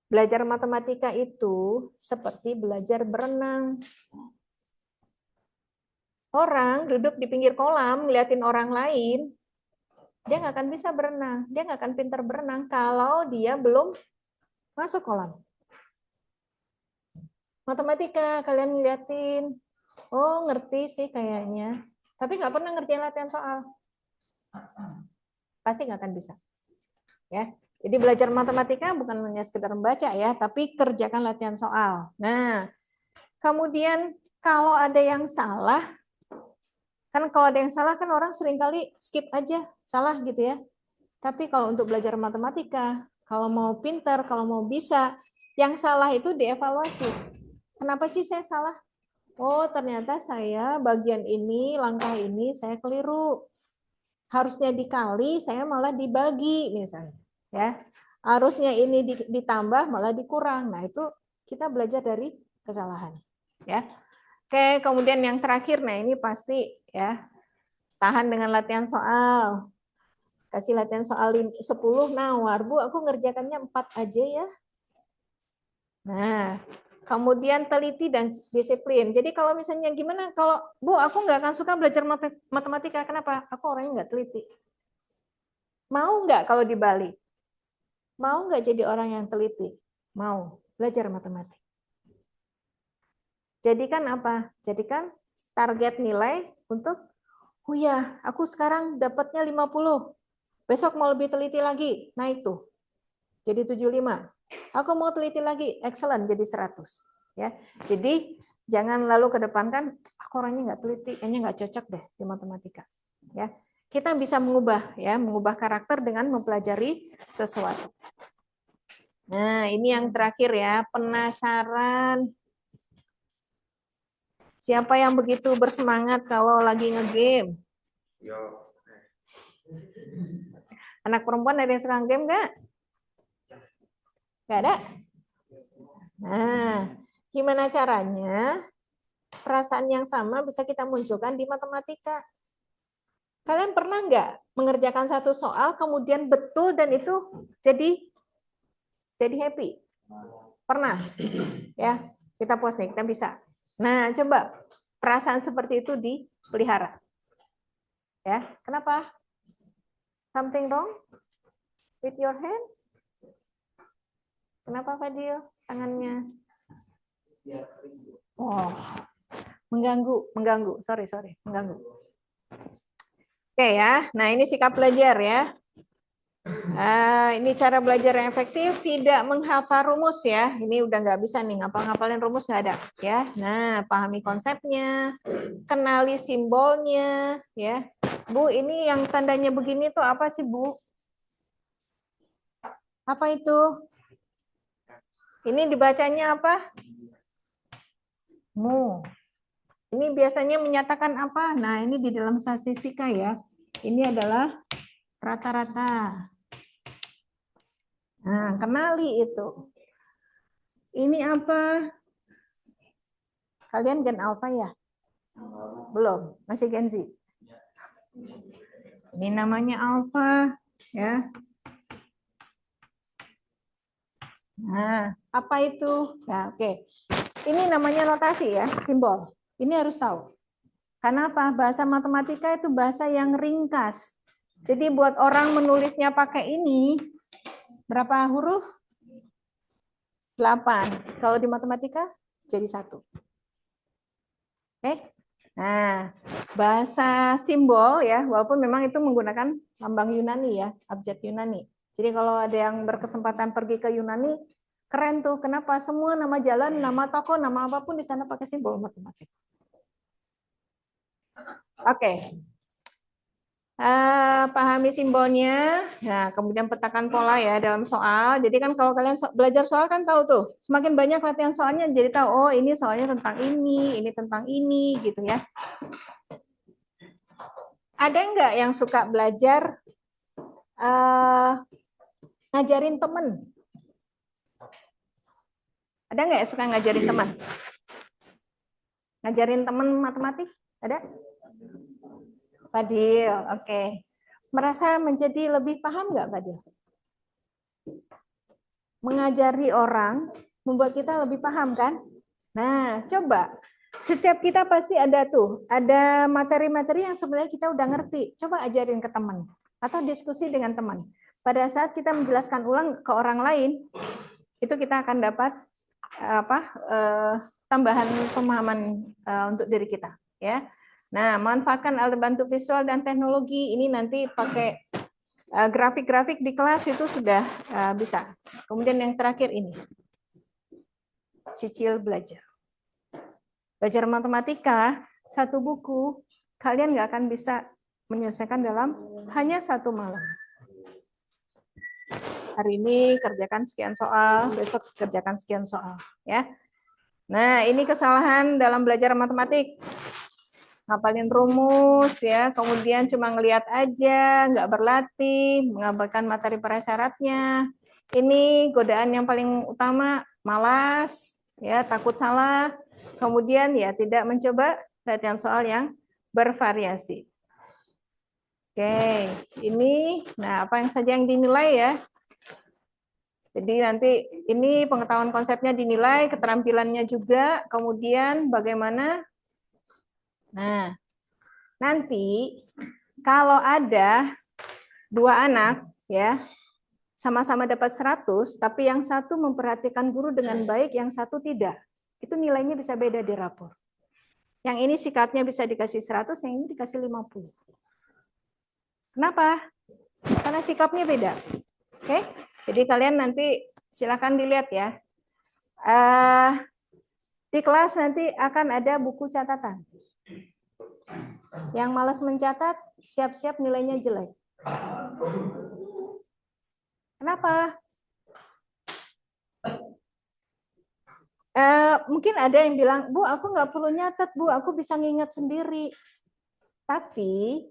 Belajar matematika itu seperti belajar berenang. Orang duduk di pinggir kolam ngeliatin orang lain, dia nggak akan bisa berenang, dia nggak akan pintar berenang kalau dia belum masuk kolam. Matematika, kalian ngeliatin. Oh, ngerti sih kayaknya. Tapi nggak pernah ngerjain latihan soal. Pasti nggak akan bisa. Ya. Jadi belajar matematika bukan hanya sekedar membaca ya, tapi kerjakan latihan soal. Nah, kemudian kalau ada yang salah, kan kalau ada yang salah kan orang seringkali skip aja, salah gitu ya. Tapi kalau untuk belajar matematika, kalau mau pintar, kalau mau bisa, yang salah itu dievaluasi. Kenapa sih saya salah? Oh, ternyata saya bagian ini, langkah ini saya keliru. Harusnya dikali, saya malah dibagi misalnya. Ya, harusnya ini ditambah malah dikurang. Nah, itu kita belajar dari kesalahan. Ya. Oke, kemudian yang terakhir, nah ini pasti ya, tahan dengan latihan soal. Kasih latihan soal 10 nawar, Bu, aku ngerjakannya 4 aja ya. Nah, kemudian teliti dan disiplin. Jadi kalau misalnya gimana, kalau Bu, aku nggak akan suka belajar matematika, kenapa? Aku orangnya nggak teliti. Mau nggak kalau dibalik? Mau nggak jadi orang yang teliti? Mau belajar matematika. Jadikan apa? Jadikan target nilai untuk, oh ya, aku sekarang dapatnya 50. Besok mau lebih teliti lagi, naik tuh. Jadi 75. Aku mau teliti lagi, excellent, jadi 100. Ya, jadi jangan lalu kedepankan, aku orangnya nggak teliti, kayaknya nggak cocok deh di matematika. Ya, kita bisa mengubah ya, mengubah karakter dengan mempelajari sesuatu. Nah, ini yang terakhir ya, penasaran. Siapa yang begitu bersemangat kalau lagi ngegame? Anak perempuan ada yang suka game nggak? Nggak ada? Nah, gimana caranya perasaan yang sama bisa kita munculkan di matematika? Kalian pernah nggak mengerjakan satu soal, kemudian betul dan itu jadi happy? Pernah? Ya, kita puas nih, kita bisa. Nah, coba perasaan seperti itu dipelihara. Ya, kenapa? Something wrong with your hand? Kenapa Fadil? Tangannya? Oh, mengganggu. Sorry, mengganggu. Oke ya, nah ini sikap belajar ya. Ini cara belajar yang efektif, tidak menghafal rumus ya. Ini udah nggak bisa nih, ngapalin rumus nggak ada ya. Nah, pahami konsepnya, kenali simbolnya ya. Bu, ini yang tandanya begini tuh apa sih Bu? Apa itu? Ini dibacanya apa? Mu. Ini biasanya menyatakan apa? Nah, ini di dalam statistika ya. Ini adalah rata-rata. Nah, kenali itu. Ini apa? Kalian Gen Alpha ya? Belum, masih Gen Z. Ini namanya Alpha ya. Nah, apa itu? Nah, oke. Ini namanya notasi ya, simbol. Ini harus tahu. Karena apa? Bahasa matematika itu bahasa yang ringkas. Jadi buat orang menulisnya pakai ini, berapa huruf? 8. Kalau di matematika jadi 1. Oke. Nah, bahasa simbol ya, walaupun memang itu menggunakan lambang Yunani ya, abjad Yunani. Jadi kalau ada yang berkesempatan pergi ke Yunani, keren tuh. Kenapa? Semua nama jalan, nama toko, nama apapun di sana pakai simbol matematika. Oke. Pahami simbolnya, nah kemudian petakan pola ya dalam soal. Jadi kan kalau kalian belajar soal kan tahu tuh, semakin banyak latihan soalnya jadi tahu, oh ini soalnya tentang ini tentang ini gitu ya. Ada nggak yang suka belajar ngajarin temen? Ada nggak yang suka ngajarin teman? Ngajarin teman matematik? Ada? Fadil, oke. Merasa menjadi lebih paham nggak, Fadil? Mengajari orang membuat kita lebih paham, kan? Nah, coba. Setiap kita pasti ada tuh, ada materi-materi yang sebenarnya kita udah ngerti. Coba ajarin ke teman. Atau diskusi dengan teman. Pada saat kita menjelaskan ulang ke orang lain, itu kita akan dapat tambahan pemahaman untuk diri kita, ya. Nah, manfaatkan alat bantu visual dan teknologi ini nanti pakai grafik-grafik di kelas itu sudah bisa. Kemudian yang terakhir ini, cicil belajar. Belajar matematika, satu buku, kalian nggak akan bisa menyelesaikan dalam hanya satu malam. Hari ini kerjakan sekian soal, besok kerjakan sekian soal, ya. Nah, ini kesalahan dalam belajar matematik. Ngapalin rumus, ya, kemudian cuma ngelihat aja, nggak berlatih, mengabaikan materi prasyaratnya. Ini godaan yang paling utama, malas, ya, takut salah, kemudian ya tidak mencoba latihan soal yang bervariasi. Oke, ini, nah apa yang saja yang dinilai ya? Jadi nanti ini pengetahuan konsepnya dinilai, keterampilannya juga, kemudian bagaimana. Nah, nanti kalau ada dua anak ya sama-sama dapat 100, tapi yang satu memperhatikan guru dengan baik, yang satu tidak. Itu nilainya bisa beda di rapor. Yang ini sikapnya bisa dikasih 100, yang ini dikasih 50. Kenapa? Karena sikapnya beda. Oke? Jadi kalian nanti silakan dilihat ya. Di kelas nanti akan ada buku catatan. Yang malas mencatat, siap-siap nilainya jelek. Kenapa? Mungkin ada yang bilang, Bu, aku nggak perlu nyatat, Bu, aku bisa ngingat sendiri. Tapi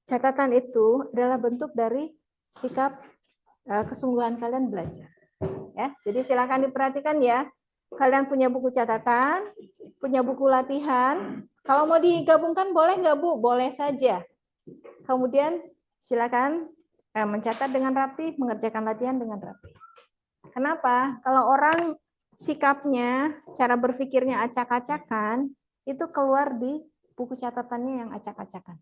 catatan itu adalah bentuk dari sikap kesungguhan kalian belajar. Ya, jadi silakan diperhatikan ya. Kalian punya buku catatan, punya buku latihan. Kalau mau digabungkan boleh nggak Bu? Boleh saja. Kemudian silakan mencatat dengan rapi, mengerjakan latihan dengan rapi. Kenapa? Kalau orang sikapnya, cara berpikirnya acak-acakan, itu keluar di buku catatannya yang acak-acakan.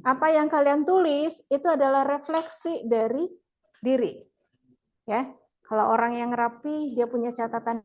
Apa yang kalian tulis itu adalah refleksi dari diri. Ya, kalau orang yang rapi, dia punya catatan